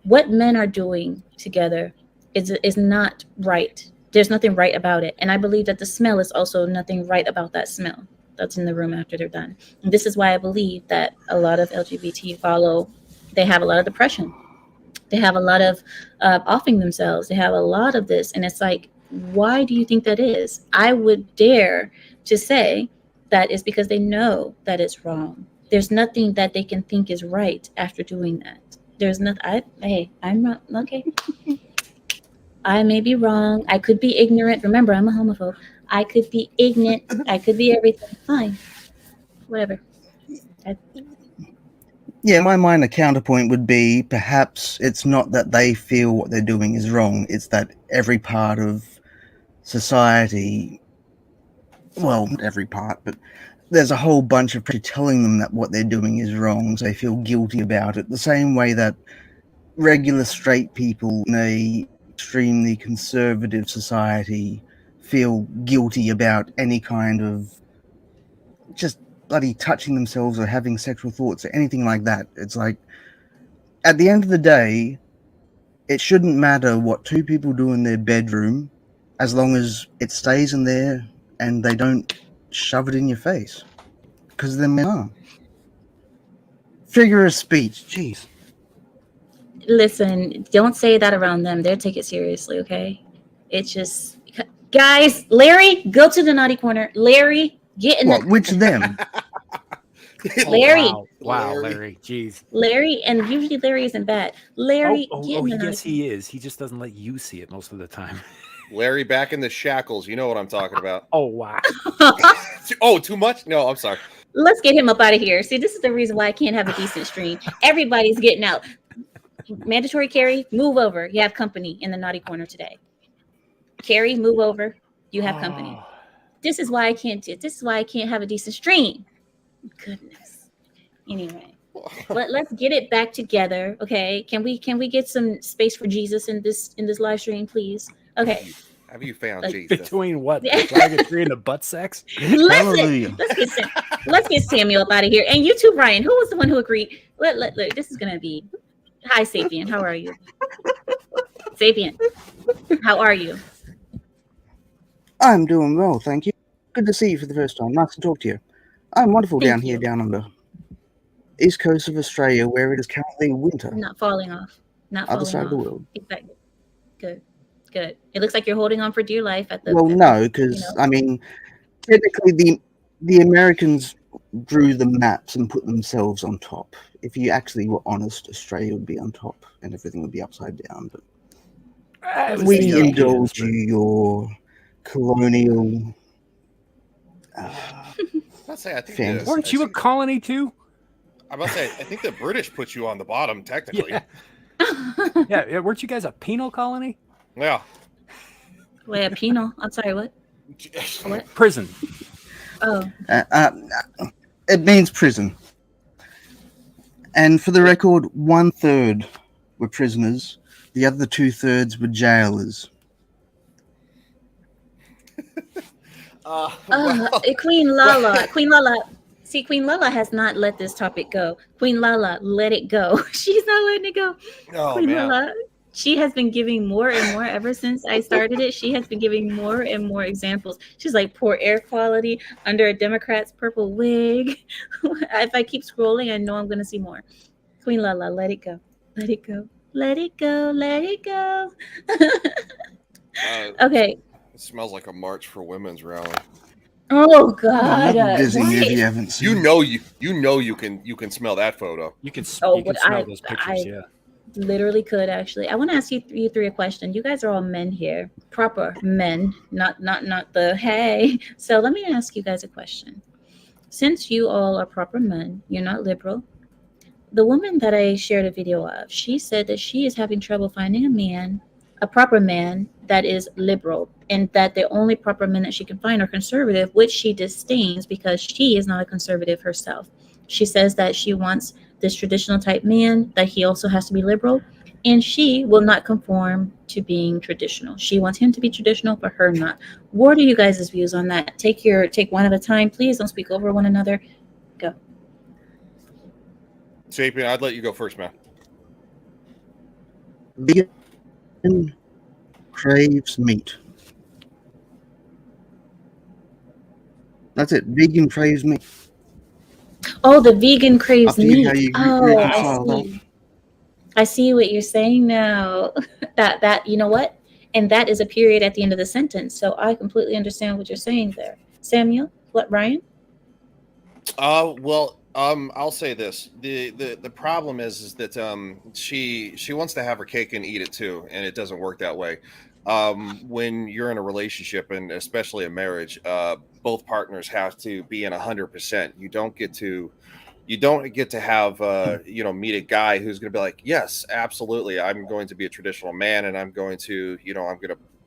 what men are doing together is not right. There's nothing right about it. And I believe that the smell is also nothing right about that smell that's in the room after they're done. And this is why I believe that a lot of LGBT they have a lot of depression. They have a lot of offing themselves. They have a lot of this. And it's like, why do you think that is? I would dare to say that is because they know that it's wrong. There's nothing that they can think is right after doing that. There's nothing. I'm wrong. Okay. I may be wrong. I could be ignorant. Remember, I'm a homophobe. I could be ignorant. I could be everything. Fine. Whatever. Yeah, my minor counterpoint would be perhaps it's not that they feel what they're doing is wrong. It's that every part of society, well, not every part, but there's a whole bunch of people telling them that what they're doing is wrong, so they feel guilty about it. The same way that regular straight people in a extremely conservative society feel guilty about any kind of just bloody touching themselves or having sexual thoughts or anything like that. It's like, at the end of the day, it shouldn't matter what two people do in their bedroom as long as it stays in there and they don't shove it in your face, because then they are. Figure of speech, jeez. Listen, don't say that around them. They'll take it seriously, okay? It's just, guys, Larry, go to the naughty corner. Larry, get in What, which them? Larry. Oh, wow, Larry. Jeez. Larry, and usually Larry isn't bad. Larry, Yes, he is. He just doesn't let you see it most of the time. Larry back in the shackles. You know what I'm talking about. Oh, wow. Oh, too much? No, I'm sorry. Let's get him up out of here. See, this is the reason why I can't have a decent stream. Everybody's getting out. Mandatory Carrie, move over. You have company in the naughty corner today. Carrie, move over. You have company. This is why I can't have a decent stream. Goodness. Anyway, let's get it back together. Okay. Can we get some space for Jesus in this live stream, please? Okay. Have you found Jesus? Between what? The dragon tree and the butt sex? Let's get Samuel up out of here. And you too, Ryan. Who was the one who agreed? Look, this is gonna be. Hi, Sapien. How are you? Sapien, how are you? I'm doing well, thank you. Good to see you for the first time. Nice to talk to you. I'm wonderful down here, down on the east coast of Australia, where it is currently winter. Not falling off. Other side of the world. Exactly. Good. It looks like you're holding on for dear life at the. Well, no, because I mean, technically, the Americans drew the maps and put themselves on top. If you actually were honest, Australia would be on top and everything would be upside down. But we indulge you your colonial. Weren't you a colony too? I'm about to say, I think the British put you on the bottom, technically. Yeah, weren't you guys a penal colony? Yeah. Wait, a penal? I'm sorry, what? What? Prison. Oh. It means prison. And for the record, 1/3 were prisoners. The other 2/3 were jailers. Queen Lala. See, Queen Lala has not let this topic go. Queen Lala, let it go. She's not letting it go. Oh, Queen man. Lala, she has been giving more and more ever since I started it. She has been giving more and more examples. She's like, poor air quality under a Democrat's purple wig. If I keep scrolling, I know I'm going to see more. Queen Lala, let it go. Let it go. Let it go. Let it go. Okay. It smells like a March for Women's rally. Oh God! Disney movie you haven't seen. You can smell that photo. You can smell those pictures. Yeah, literally could actually. I want to ask you three a question. You guys are all men here, proper men, not the hey. So let me ask you guys a question. Since you all are proper men, you're not liberal. The woman that I shared a video of, she said that she is having trouble finding a man a proper man that is liberal, and that the only proper men that she can find are conservative, which she disdains because she is not a conservative herself. She says that she wants this traditional type man, that he also has to be liberal, and she will not conform to being traditional. She wants him to be traditional, but her not. What are you guys' views on that? Take one at a time, please. Don't speak over one another. Go. Sapien, I'd let you go first, man. Vegan craves meat. That's it. Vegan craves meat. Oh, the vegan craves Up to you meat. how you Oh, I reconcile that. see. I see what you're saying now. that you know what? And that is a period at the end of the sentence. So I completely understand what you're saying there. Samuel, what, Ryan? Well, I'll say this: the problem is that she wants to have her cake and eat it too, and it doesn't work that way. When you're in a relationship, and especially a marriage, both partners have to be in 100%. You don't get to have meet a guy who's going to be like, yes, absolutely, I'm going to be a traditional man, and I'm going to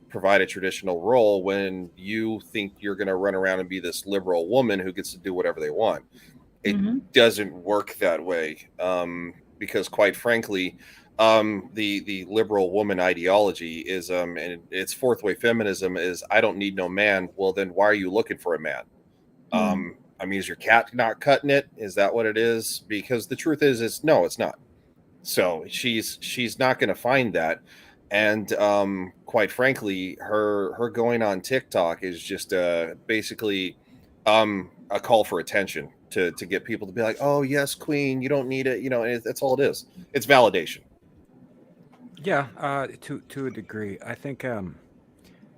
provide a traditional role, when you think you're going to run around and be this liberal woman who gets to do whatever they want. It doesn't work that way, because quite frankly, the liberal woman ideology is and it's fourth way feminism is, I don't need no man. Well, then why are you looking for a man? I mean, is your cat not cutting it? Is that what it is? Because the truth is no, it's not. So she's not going to find that. And quite frankly, her going on TikTok is just basically a call for attention to get people to be like, oh yes, queen, you don't need it, and that's all it is. It's validation. Yeah, to a degree. I think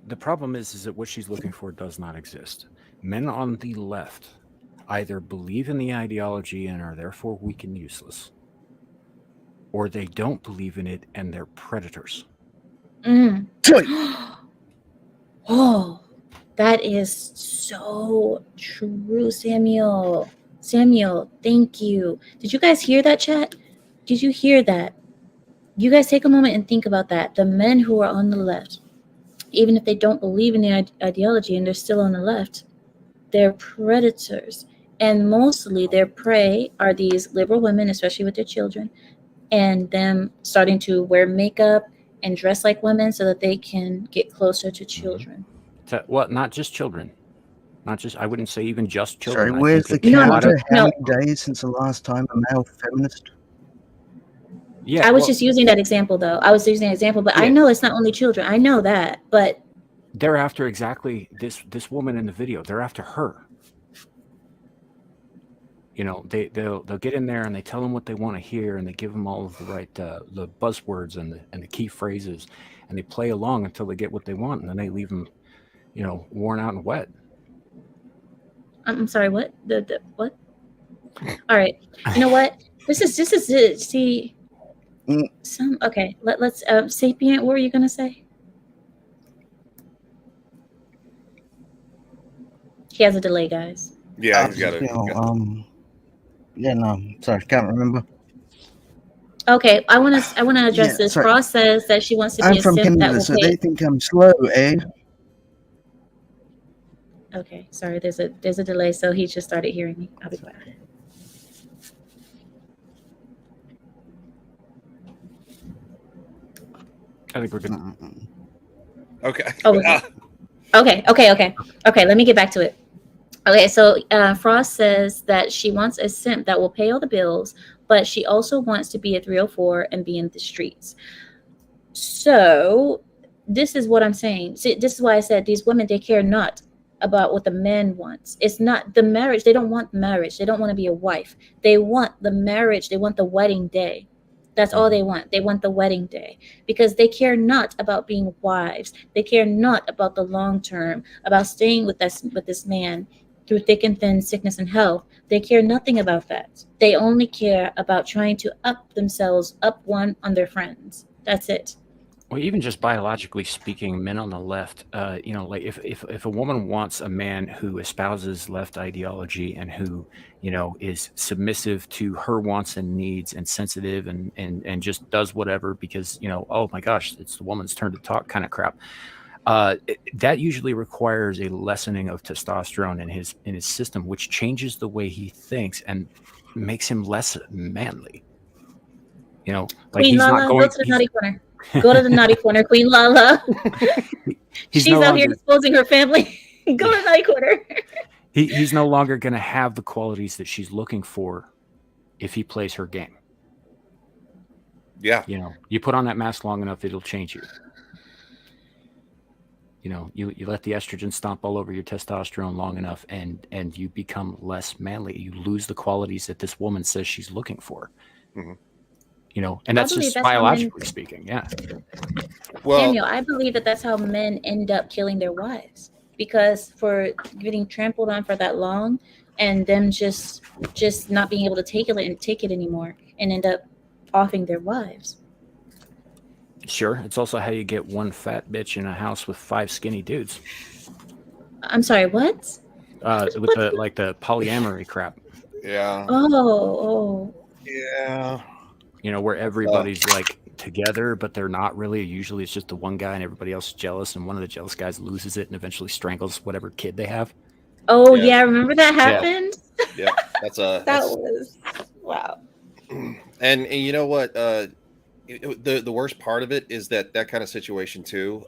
the problem is that what she's looking for does not exist. Men on the left either believe in the ideology and are therefore weak and useless, or they don't believe in it and they're predators. Oh, that is so true, Samuel. Samuel, thank you. Did you guys hear that, chat? Did you hear that? You guys take a moment and think about that. The men who are on the left, even if they don't believe in the ideology and they're still on the left, they're predators. And mostly their prey are these liberal women, especially with their children, and them starting to wear makeup and dress like women so that they can get closer to children. Well, not just children. Not just, I wouldn't say even just children. Sorry, where's the No, counter? no. How many days since the last time a male feminist? Yeah, I was just using that example, though. I was using an example, but I know it's not only children. I know that, but they're after exactly this woman in the video. They're after her. They'll get in there and they tell them what they want to hear, and they give them all of the right the buzzwords and the key phrases, and they play along until they get what they want, and then they leave them, worn out and wet. I'm sorry. What the what? All right. You know what? This is it. See, okay. Let's Sapient. What were you gonna say? He has a delay, guys. Yeah, he's got it. Yeah, no, sorry, can't remember. Okay, I want to address this. Frost says that she wants to be I'm a from simp Canada, that will so pay. they think I'm slow, eh? Okay, sorry. There's a delay, so he just started hearing me. I'll be quiet. I think we're good. Okay. Oh, okay. Let me get back to it. Okay, so Frost says that she wants a simp that will pay all the bills, but she also wants to be a 304 and be in the streets. So this is what I'm saying. See, this is why I said these women, they care not about what the man wants. It's not the marriage. They don't want marriage. They don't want to be a wife. They want the marriage. They want the wedding day. That's all they want. They want the wedding day, because they care not about being wives. They care not about the long term, about staying with this man through thick and thin, sickness and health. They care nothing about that. They only care about trying to up themselves, up one on their friends. That's it. Well, even just biologically speaking, men on the left, like if a woman wants a man who espouses left ideology and who, is submissive to her wants and needs and sensitive and just does whatever because, oh my gosh, it's the woman's turn to talk kind of crap. That usually requires a lessening of testosterone in his system, which changes the way he thinks and makes him less manly. Like Queen he's not Lala, go going. to the naughty corner. Go to the naughty corner, Queen Lala. He's She's no out here longer exposing her family. Go to the naughty corner. he's no longer going to have the qualities that she's looking for if he plays her game. Yeah. You put on that mask long enough, it'll change you. You let the estrogen stomp all over your testosterone long enough and you become less manly. You lose the qualities that this woman says she's looking for. Mm-hmm. And that's just biologically speaking. Yeah. Well, Samuel, I believe that's how men end up killing their wives, because for getting trampled on for that long and them just not being able to take it anymore and end up offing their wives. Sure. It's also how you get one fat bitch in a house with 5 skinny dudes. I'm sorry, what? With the polyamory crap. Yeah. Oh. Yeah. Where everybody's like together, but they're not really. Usually it's just the one guy and everybody else is jealous, and one of the jealous guys loses it and eventually strangles whatever kid they have. Oh, yeah. Remember that happened? Yeah. Was wow. And you know what? The worst part of it is that kind of situation too.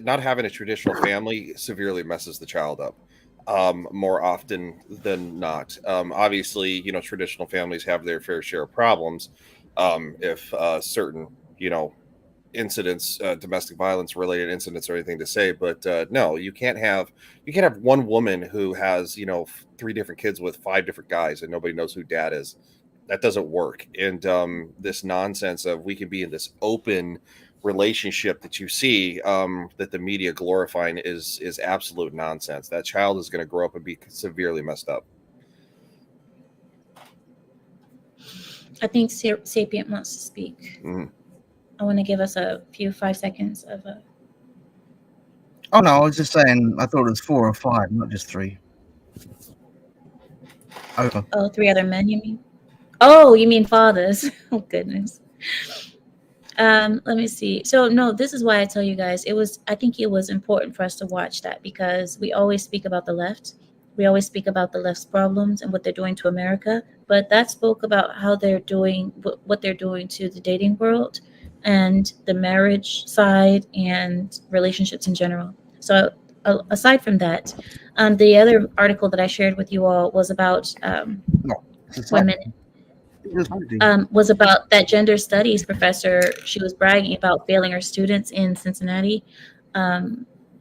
Not having a traditional family severely messes the child up. More often than not. Obviously, traditional families have their fair share of problems. If certain, incidents, domestic violence related incidents or anything to say, but no, you can't have one woman who has, 3 different kids with 5 different guys and nobody knows who dad is. That doesn't work. And this nonsense of we can be in this open relationship that you see that the media glorifying is absolute nonsense. That child is going to grow up and be severely messed up. I think Sapient wants to speak. Mm-hmm. I want to give us a few 5 seconds of a... Oh no, I was just saying I thought it was 4 or 5, not just 3. Over. Oh, 3 other men, you mean? Oh, you mean fathers. Oh, goodness. Let me see. So, no, this is why I tell you guys, I think it was important for us to watch that, because we always speak about the left. We always speak about the left's problems and what they're doing to America. But that spoke about how they're doing, what they're doing to the dating world and the marriage side and relationships in general. So, aside from that, the other article that I shared with you all was about 1 minute. Was about that gender studies professor. She was bragging about failing her students in Cincinnati.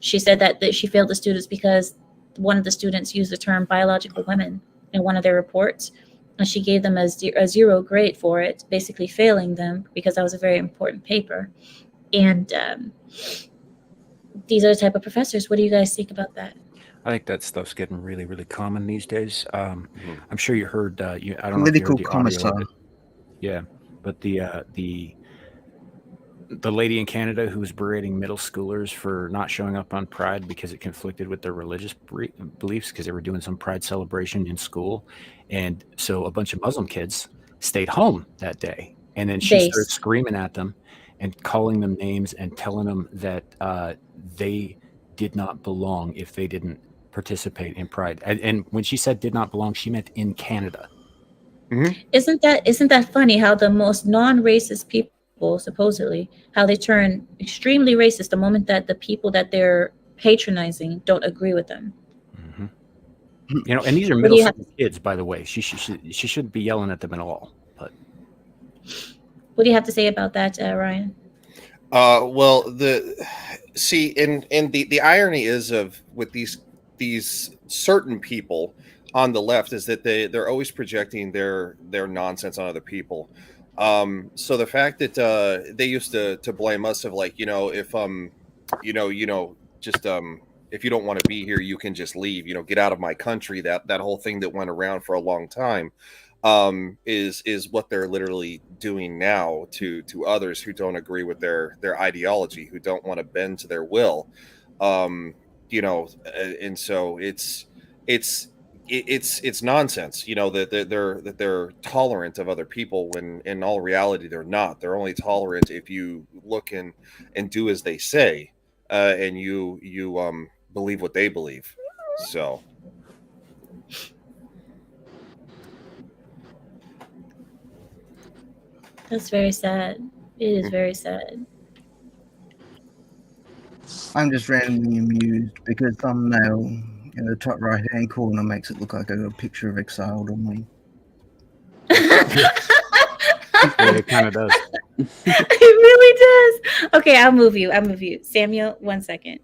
She said that she failed the students because one of the students used the term biological women in one of their reports, and she gave them a 0 grade for it, basically failing them because that was a very important paper. And these are the type of professors. What do you guys think about that? I think that stuff's getting really, really common these days. I'm sure you heard. I don't know if you Political heard the commissar. audio. Yeah, but the lady in Canada who was berating middle schoolers for not showing up on Pride because it conflicted with their religious beliefs, because they were doing some Pride celebration in school, and so a bunch of Muslim kids stayed home that day, and then she started screaming at them and calling them names and telling them that they did not belong if they didn't participate in Pride. And when she said did not belong, she meant in Canada. Mm-hmm. Isn't that funny how the most non-racist people, supposedly, how they turn extremely racist the moment that the people that they're patronizing don't agree with them? Mm-hmm. And these are middle school kids, by the way. She shouldn't be yelling at them at all. But what do you have to say about that, Ryan? Well, the irony is with these certain people on the left is that they're always projecting their nonsense on other people. So the fact that they used to blame us of like, if if you don't want to be here, you can just leave, get out of my country, that whole thing that went around for a long time. is what they're literally doing now to others who don't agree with their ideology, who don't want to bend to their will. And so it's nonsense, that they're tolerant of other people, when in all reality they're not. They're only tolerant if you look and do as they say, and you believe what they believe. So That's very sad. It is very sad. I'm just randomly amused because thumbnail in the top right hand corner makes it look like I got a picture of Exiled on me. Yeah, it kind of does. It really does. Okay, I'll move you. Samuel, 1 second.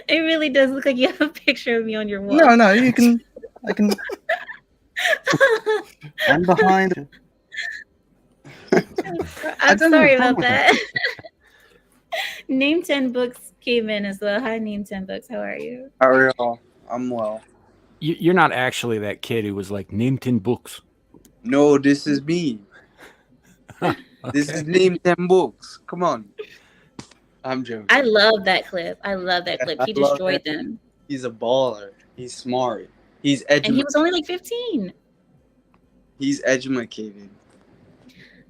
It really does look like you have a picture of me on your wall. No, I can. I'm behind. I'm don't sorry have a about problem with that. Name 10 Books came in as well. Hi, Name 10 Books. How are you? Ariel, I'm well. You're not actually that kid who was like, name 10 books. No, this is me. Okay. This is name 10 books. Come on. I'm joking. I love that clip. He I love destroyed that. them. He's a baller. He's smart. He's And he was only like 15. He's educated.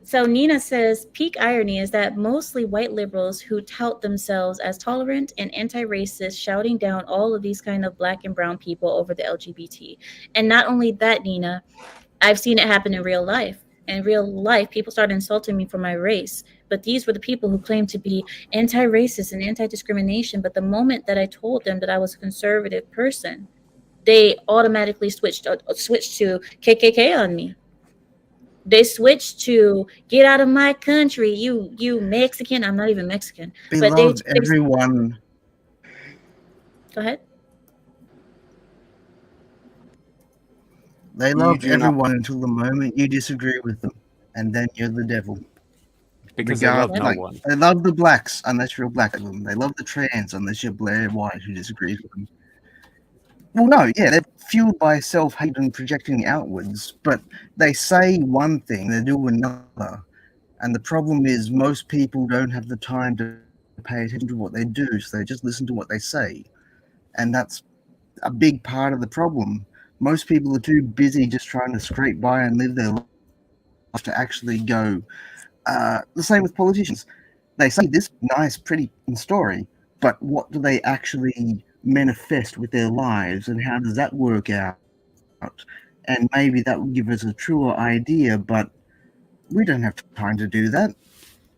So Nina says, peak irony is that mostly white liberals who tout themselves as tolerant and anti-racist, shouting down all of these kind of black and brown people over the LGBT. And not only that, Nina, I've seen it happen in real life. In real life, people started insulting me for my race. But these were the people who claimed to be anti-racist and anti-discrimination. But the moment that I told them that I was a conservative person, they automatically switched to KKK on me. They switched to get out of my country, you Mexican. I'm not even Mexican. They but love everyone. Go ahead. They love everyone until the moment you disagree with them, and then you're the devil. Because they love no one. They love the blacks unless you're black with them. They love the trans unless you're Blair White who disagrees with them. Well, no, yeah, they're fueled by self-hate and projecting outwards, but they say one thing, they do another. And the problem is most people don't have the time to pay attention to what they do, so they just listen to what they say. And that's a big part of the problem. Most people are too busy just trying to scrape by and live their life to actually go. The same with politicians. They say this nice, pretty story, but what do they actually manifest with their lives, and how does that work out? And maybe that will give us a truer idea, but we don't have time to do that.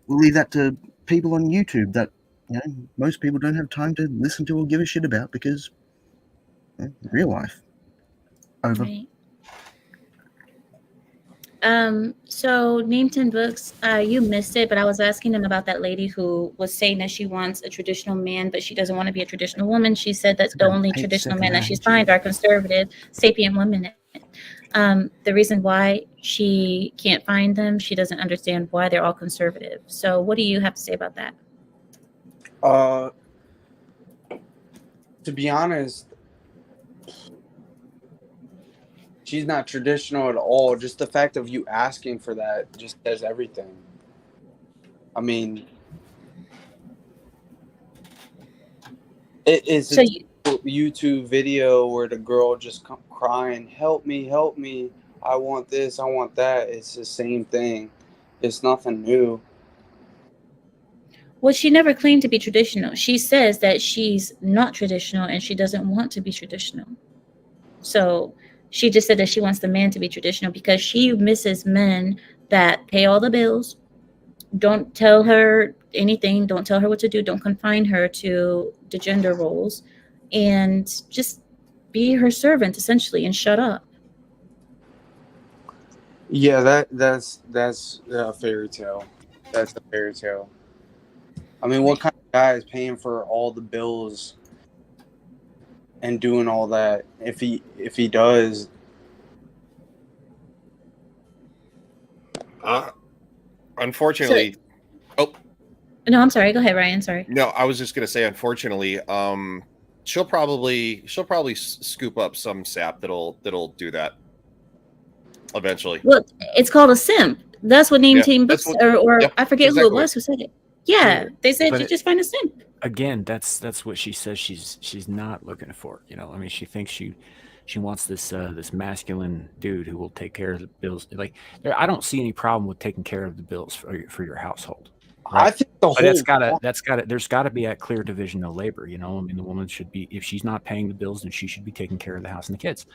We'll leave that to people on YouTube that most people don't have time to listen to or give a shit about because real life. Over. Right. So name 10 books. You missed it, but I was asking them about that lady who was saying that she wants a traditional man, but she doesn't want to be a traditional woman. She said that the only traditional men that she's find are conservative, sapient women. The reason why she can't find them, she doesn't understand why they're all conservative. So what do you have to say about that? To be honest, she's not traditional at all. Just the fact of you asking for that just says everything. I mean, it's a YouTube video where the girl just crying, help me, I want this, I want that. It's the same thing. It's nothing new. Well, she never claimed to be traditional. She says that she's not traditional and she doesn't want to be traditional. So she just said that she wants the man to be traditional because she misses men that pay all the bills, don't tell her anything, don't tell her what to do, don't confine her to the gender roles, and just be her servant essentially and shut up. Yeah, that's a fairy tale. That's a fairy tale. I mean, what kind of guy is paying for all the bills and doing all that? If he does, unfortunately, No, I'm sorry. Go ahead, Ryan. Sorry. No, I was just gonna say, unfortunately, she'll probably scoop up some sap that'll do that. eventually. Well, it's called a simp. That's what Name Yeah, Team that's Books, what- or yeah, I forget exactly. who it was who said it. Yeah, they said But you it- just find a simp. Again, that's what she says she's not looking for. You know, I mean, she thinks she wants this masculine dude who will take care of the bills. Like, I don't see any problem with taking care of the bills for your household. I Right. think the But whole there's gotta be a clear division of labor. You know, I mean, the woman should be, if she's not paying the bills, then she should be taking care of the house and the kids.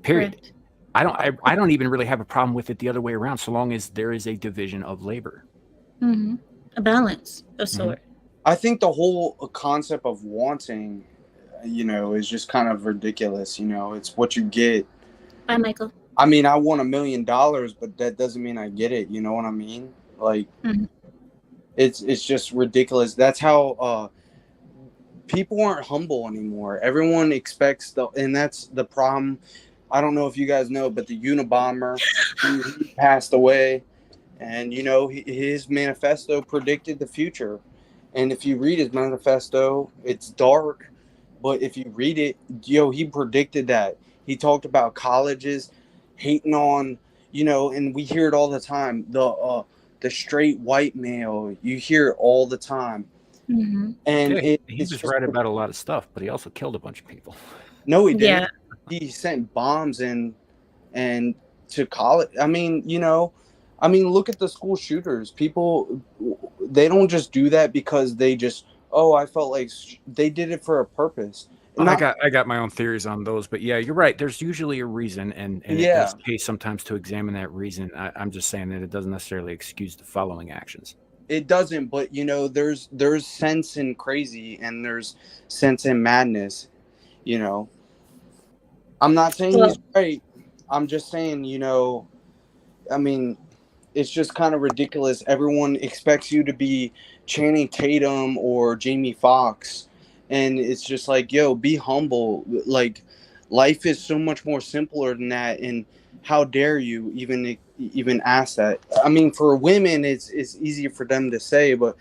Period. Correct. I don't even really have a problem with it the other way around, so long as there is a division of labor. A balance of sort. I think the whole concept of wanting, is just kind of ridiculous. It's what you get. Bye, Michael. I mean, I want $1 million, but that doesn't mean I get it. You know what I mean? Like, it's just ridiculous. That's how people aren't humble anymore. Everyone expects and that's the problem. I don't know if you guys know, but the Unabomber, he passed away, and his manifesto predicted the future. And if you read his manifesto, it's dark, but if you read it, he predicted that. He talked about colleges hating on, and we hear it all the time. The straight white male, you hear it all the time. Mm-hmm. And Yeah, he it's was just right about a lot of stuff, but he also killed a bunch of people. No, he didn't. Yeah. He sent bombs and to college. I mean, look at the school shooters. People, they don't just do that because they just, I felt like they did it for a purpose. I got my own theories on those, but yeah, you're right. There's usually a reason, and it does pay sometimes to examine that reason. I'm just saying that it doesn't necessarily excuse the following actions. It doesn't, but there's sense in crazy and there's sense in madness. I'm not saying he's right. I'm just saying, I mean, it's just kind of ridiculous. Everyone expects you to be Channing Tatum or Jamie Foxx, and it's just like, yo, be humble. Like, life is so much more simpler than that, and how dare you even ask that? I mean, for women, it's easier for them to say, but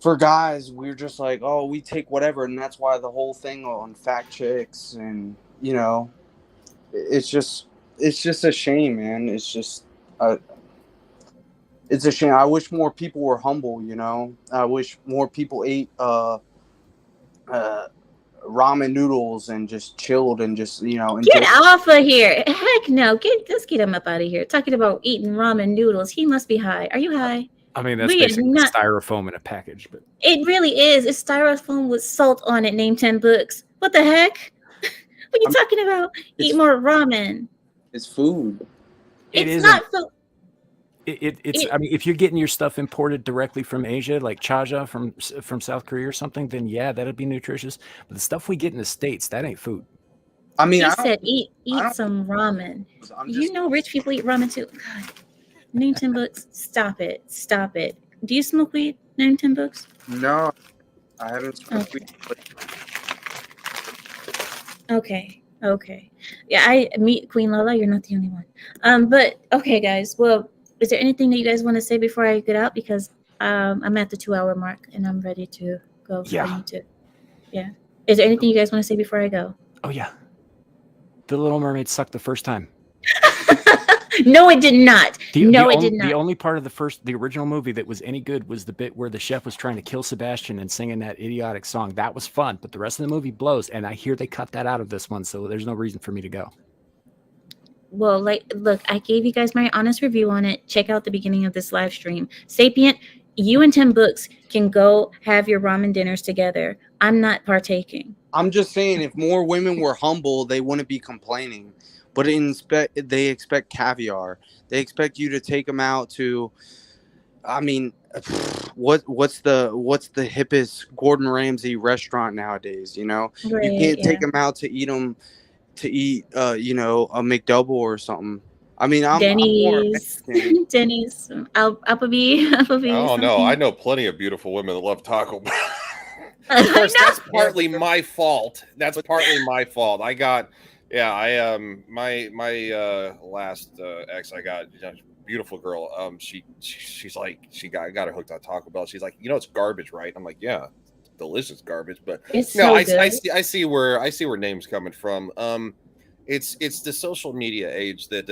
for guys, we're just like, oh, we take whatever, and that's why the whole thing on fact checks and it's just a shame, man. It's just it's a shame. I wish more people were humble. I wish more people ate ramen noodles and just chilled and just Get off of here! Heck no! Let's get him up out of here. Talking about eating ramen noodles. He must be high. Are you high? I mean, that's basically styrofoam in a package, but it really is. It's styrofoam with salt on it. Name 10 books. What the heck? What are you talking about? Eat more ramen. It's food. It's not food. I mean, if you're getting your stuff imported directly from Asia, like chaja from South Korea or something, then yeah, that'd be nutritious. But the stuff we get in the States, that ain't food. I mean, he said eat some ramen. Rich people eat ramen too. God. Name 10 books. Stop it. Do you smoke weed? Name 10 books. No, I haven't smoked weed. Okay. Yeah, meet Queen Lola. You're not the only one. But okay, guys. Well, is there anything that you guys want to say before I get out? Because I'm at the 2-hour mark and I'm ready to go. Yeah. Yeah. Is there anything you guys want to say before I go? Oh yeah. The Little Mermaid sucked the first time. No, it did not. It did not. The only part of the original movie that was any good was the bit where the chef was trying to kill Sebastian and singing that idiotic song. That was fun, but the rest of the movie blows, and I hear they cut that out of this one, so there's no reason for me to go. Well, look, I gave you guys my honest review on it. Check out the beginning of this live stream. Sapient, you and 10 books can go have your ramen dinners together. I'm not partaking. I'm just saying, if more women were humble, they wouldn't be complaining. But they expect caviar. They expect you to take them out to. I mean, what's the hippest Gordon Ramsay restaurant nowadays? You can't take them out to eat a McDouble or something. I mean, Denny's, Applebee's. Oh no, I know plenty of beautiful women that love Taco Bell. Of course, that's partly my fault. My last ex, I got beautiful girl. She's like, I got her hooked on Taco Bell. She's like, it's garbage, right? I'm like, yeah, delicious garbage, but it's no, so I see where name's coming from. it's the social media age that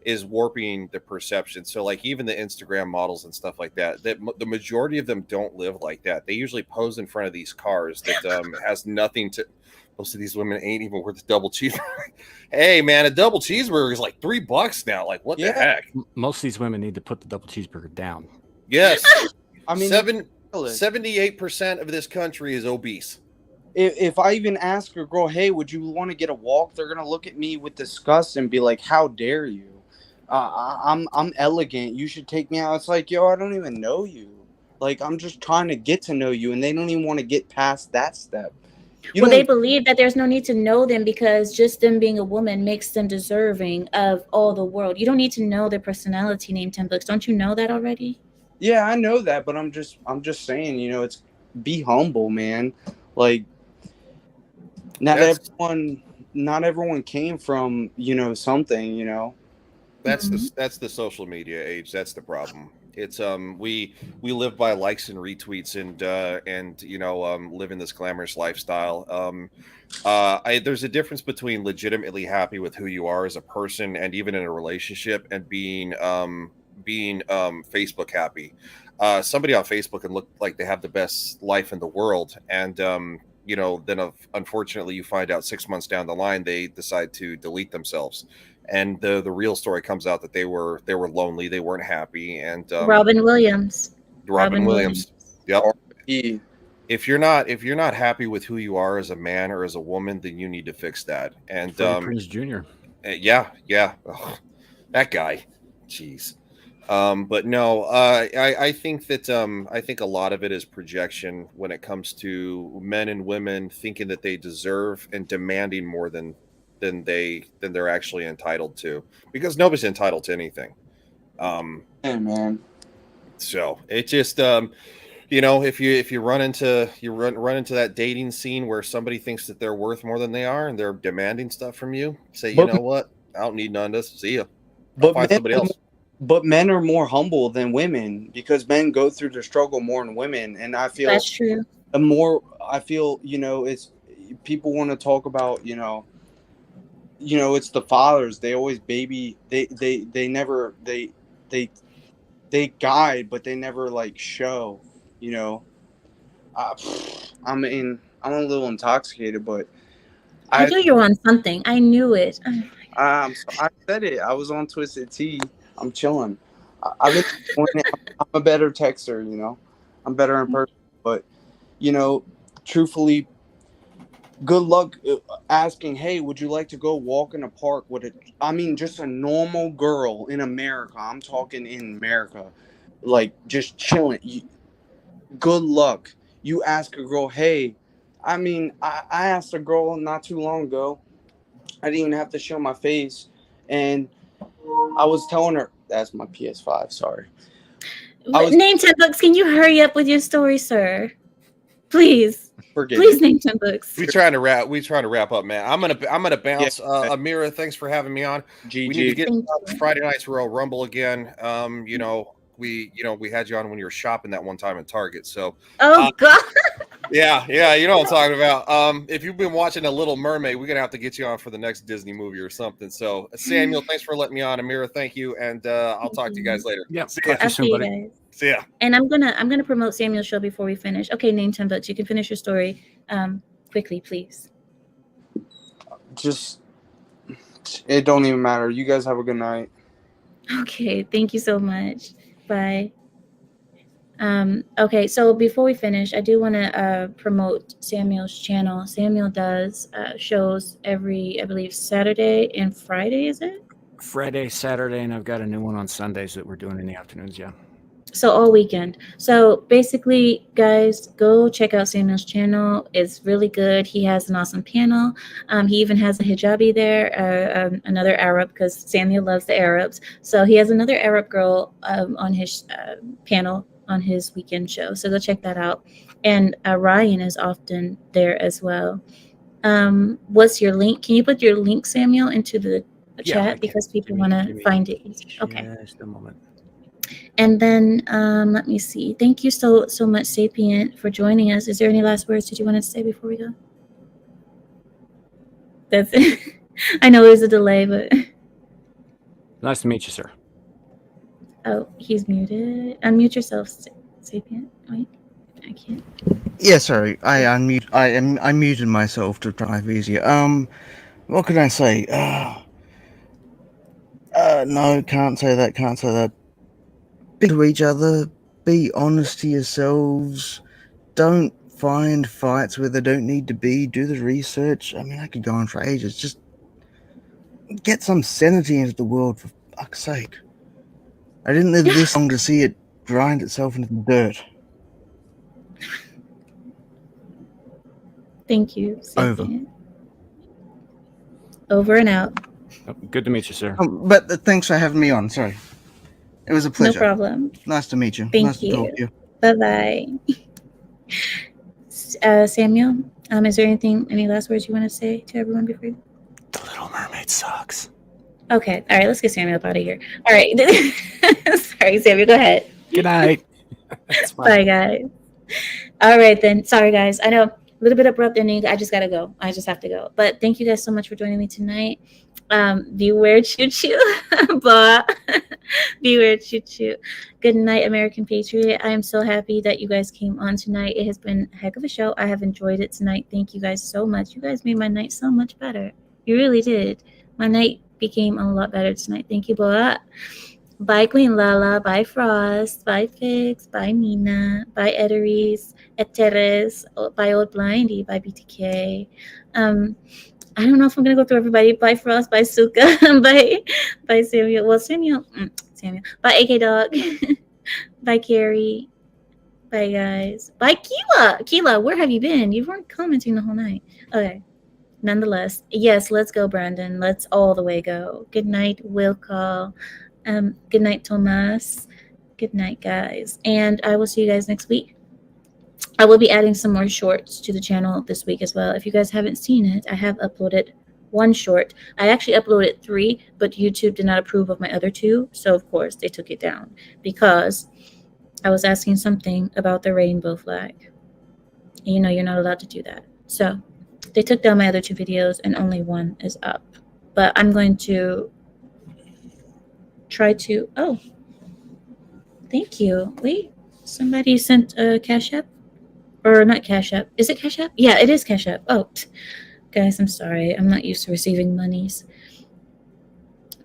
is warping the perception. So like even the Instagram models and stuff like that, the majority of them don't live like that. They usually pose in front of these cars that has nothing to. Most of these women ain't even worth a double cheeseburger. Hey man, a double cheeseburger is like $3 now. Like what the heck? Most of these women need to put the double cheeseburger down. Yes. I mean, 78% of this country is obese. If I even ask a girl, hey, would you want to get a walk? They're gonna look at me with disgust and be like, how dare you? I'm elegant. You should take me out. It's like, yo, I don't even know you. Like, I'm just trying to get to know you, and they don't even want to get past that step. Well, they believe that there's no need to know them because just them being a woman makes them deserving of all the world. You don't need to know their personality, Name 10 Books. Don't you know that already? Yeah, I know that, but I'm just saying, it's be humble, man. Like, not everyone came from, something, That's the social media age. That's the problem. It's we live by likes and retweets and live in this glamorous lifestyle. There's a difference between legitimately happy with who you are as a person and even in a relationship and being Facebook happy. Somebody on Facebook can look like they have the best life in the world, and then unfortunately you find out 6 months down the line they decide to delete themselves. And the real story comes out that they were lonely, they weren't happy, and Robin Williams. Yep. If you're not happy with who you are as a man or as a woman, then you need to fix that. And Prinze Jr. Yeah, ugh, that guy, jeez. But no, I think that I think a lot of it is projection when it comes to men and women thinking that they deserve and demanding more than they're actually entitled to, because nobody's entitled to anything. Hey man. So it just if you run into that dating scene where somebody thinks that they're worth more than they are and they're demanding stuff from you, say, you know what? I don't need none of this. See ya. I'll find somebody else. But men are more humble than women because men go through the struggle more than women, and I feel that's true. It's people want to talk about it's the fathers. They always baby. They never guide, but they never like show. I mean, I'm a little intoxicated, but I knew you were on something. I knew it. I said it. I was on Twisted Tea. I'm chilling. I've been I'm a better texter, I'm better in person. But, truthfully, good luck asking, hey, would you like to go walk in a park with just a normal girl in America. I'm talking in America. Like, just chilling. Good luck. You ask a girl, hey, I asked a girl not too long ago. I didn't even have to show my face. And I was telling her, that's my PS5, sorry. Name 10 Books, can you hurry up with your story, sir? Please. Please, Name 10 Books. We trying to wrap up, man. I'm gonna bounce. Amira, thanks for having me on. GG. We need to get Friday Night's Royal Rumble again. We had you on when you were shopping that one time at Target. So God. Yeah, you know what I'm talking about. If you've been watching The Little Mermaid, we're gonna have to get you on for the next Disney movie or something. So Samuel, thanks for letting me on. Amira, thank you, and I'll talk to you guys later. Yeah, see ya. See ya. And I'm gonna promote Samuel's show before we finish. Okay, Name 10 Books. You can finish your story quickly, please. It don't even matter. You guys have a good night. Okay, thank you so much. Bye. Okay, so before we finish, I do want to promote Samuel's channel. Samuel does shows every, I believe, Saturday and Friday, is it? Friday, Saturday, and I've got a new one on Sundays that we're doing in the afternoons, yeah. So all weekend. So basically, guys, go check out Samuel's channel. It's really good. He has an awesome panel. He even has a hijabi there, another Arab, because Samuel loves the Arabs. So he has another Arab girl on his panel on his weekend show. So go check that out. And Ryan is often there as well. What's your link? Can you put your link, Samuel, into the chat because people want to find it easy? Okay. Just a moment. And then let me see. Thank you so much, Sapient, for joining us. Is there any last words that you wanted to say before we go? That's it. I know there's a delay, but Nice to meet you, sir. oh, he's muted. Unmute yourself, Sapient. Wait, I can't. Yeah, sorry. I muted myself to drive easier. What can I say? No, can't say that. Can't say that. Be to each other. Be honest to yourselves. Don't find fights where they don't need to be. Do the research. I mean, I could go on for ages. Just get some sanity into the world, for fuck's sake. I didn't live this long to see it grind itself into the dirt. Thank you, Over. Sapient. Over and out. Oh, good to meet you, sir. But thanks for having me on. Sorry. It was a No pleasure. problem. Nice to meet you. Thank Nice to talk to you. Bye-bye. Samuel, is there any last words you want to say to everyone before you? The Little Mermaid sucks. Okay. All right. Let's get Samuel up out of here. All right. Sorry, Samuel. Go ahead. Good night. That's fine. Bye, guys. All right, then. Sorry, guys. I know a little bit abrupt ending. I just got to go. I just have to go. But thank you guys so much for joining me tonight. Beware, choo-choo. Blah. Beware, choo-choo. Good night, American Patriot. I am so happy that you guys came on tonight. It has been a heck of a show. I have enjoyed it tonight. Thank you guys so much. You guys made my night so much better. You really did. My night became a lot better tonight. Thank you, Boa. Bye, Queen Lala. Bye, Frost. Bye, Fix. Bye, Nina. Bye, Eteries. Eteres. Bye, Old Blindy. Bye, BTK. I don't know if I'm gonna go through everybody. Bye, Frost. Bye, Suka. Bye, Samuel. Well, Samuel. Bye, AK Dog. Bye, Carrie. Bye, guys. Bye, Keela. Keela, where have you been? You weren't commenting the whole night. Okay. Nonetheless, yes, let's go, Brandon. Let's all the way go. Good night, Will Call. Good night, Tomas. Good night, guys. And I will see you guys next week. I will be adding some more shorts to the channel this week as well. If you guys haven't seen it, I have uploaded one short. I actually uploaded 3, but YouTube did not approve of my other 2. So, of course, they took it down because I was asking something about the rainbow flag. And you know, you're not allowed to do that. So they took down my other 2 videos and only one is up. But I'm going to try to... Oh, thank you. Wait, somebody sent a Cashapp? Or not Cashapp. Is it Cashapp? Yeah, it is Cashapp. Oh, guys, I'm sorry. I'm not used to receiving monies.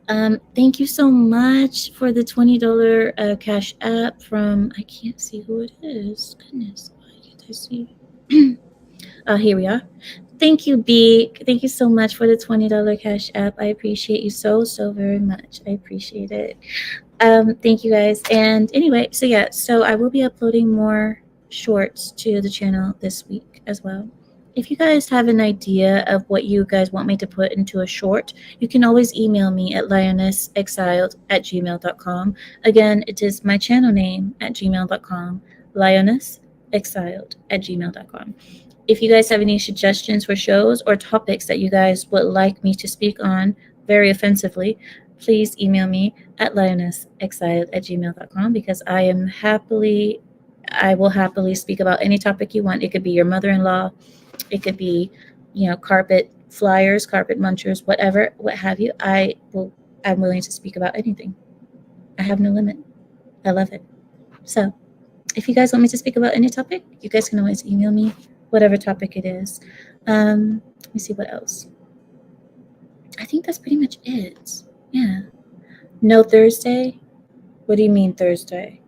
Thank you so much for the $20 Cash App from... I can't see who it is. Goodness, why can't I see? Here we are. Thank you, B. Thank you so much for the $20 Cash App. I appreciate you so very much. I appreciate it. Thank you, guys. And anyway, so I will be uploading more shorts to the channel this week as well. If you guys have an idea of what you guys want me to put into a short, you can always email me at lionessexiled@gmail.com. Again, it is my channel name at gmail.com, lionessexiled@gmail.com. If you guys have any suggestions for shows or topics that you guys would like me to speak on very offensively, please email me at lionessexiled@gmail.com because I will happily speak about any topic you want. It could be your mother-in-law. It could be, carpet flyers, carpet munchers, whatever, what have you. I'm willing to speak about anything. I have no limit. I love it. So if you guys want me to speak about any topic, you guys can always email me, whatever topic it is. Let me see what else. I think that's pretty much it. Yeah. No Thursday? What do you mean Thursday?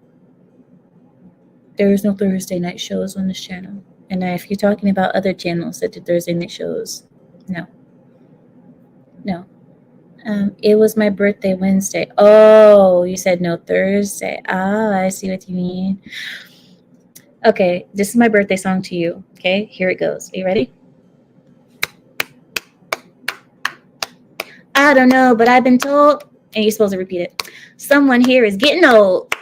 There is no Thursday night shows on this channel. And if you're talking about other channels that do Thursday night shows, no. It was my birthday Wednesday. Oh, you said no Thursday. Oh, I see what you mean. Okay, this is my birthday song to you. Okay, here it goes. Are you ready? I don't know, but I've been told, and you're supposed to repeat it. Someone here is getting old.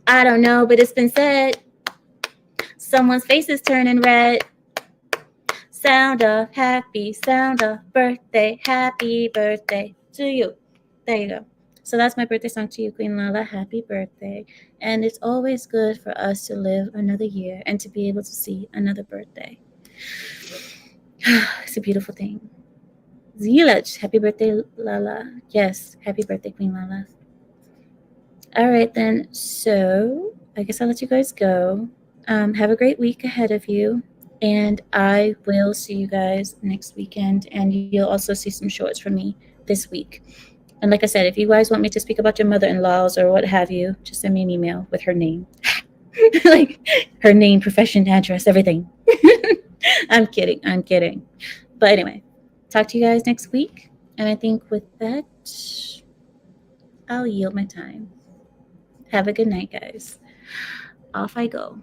I don't know, but it's been said. Someone's face is turning red. Sound of happy, sound of birthday, happy birthday to you. There you go. So that's my birthday song to you, Queen Lala. Happy birthday. And it's always good for us to live another year and to be able to see another birthday. It's a beautiful thing. Zilach. Happy birthday, Lala. Yes, happy birthday, Queen Lala. All right, then. So I guess I'll let you guys go. Have a great week ahead of you. And I will see you guys next weekend. And you'll also see some shorts from me this week. And like I said, if you guys want me to speak about your mother-in-laws or what have you, just send me an email with her name. Like her name, profession, address, everything. I'm kidding. But anyway, talk to you guys next week. And I think with that, I'll yield my time. Have a good night, guys. Off I go.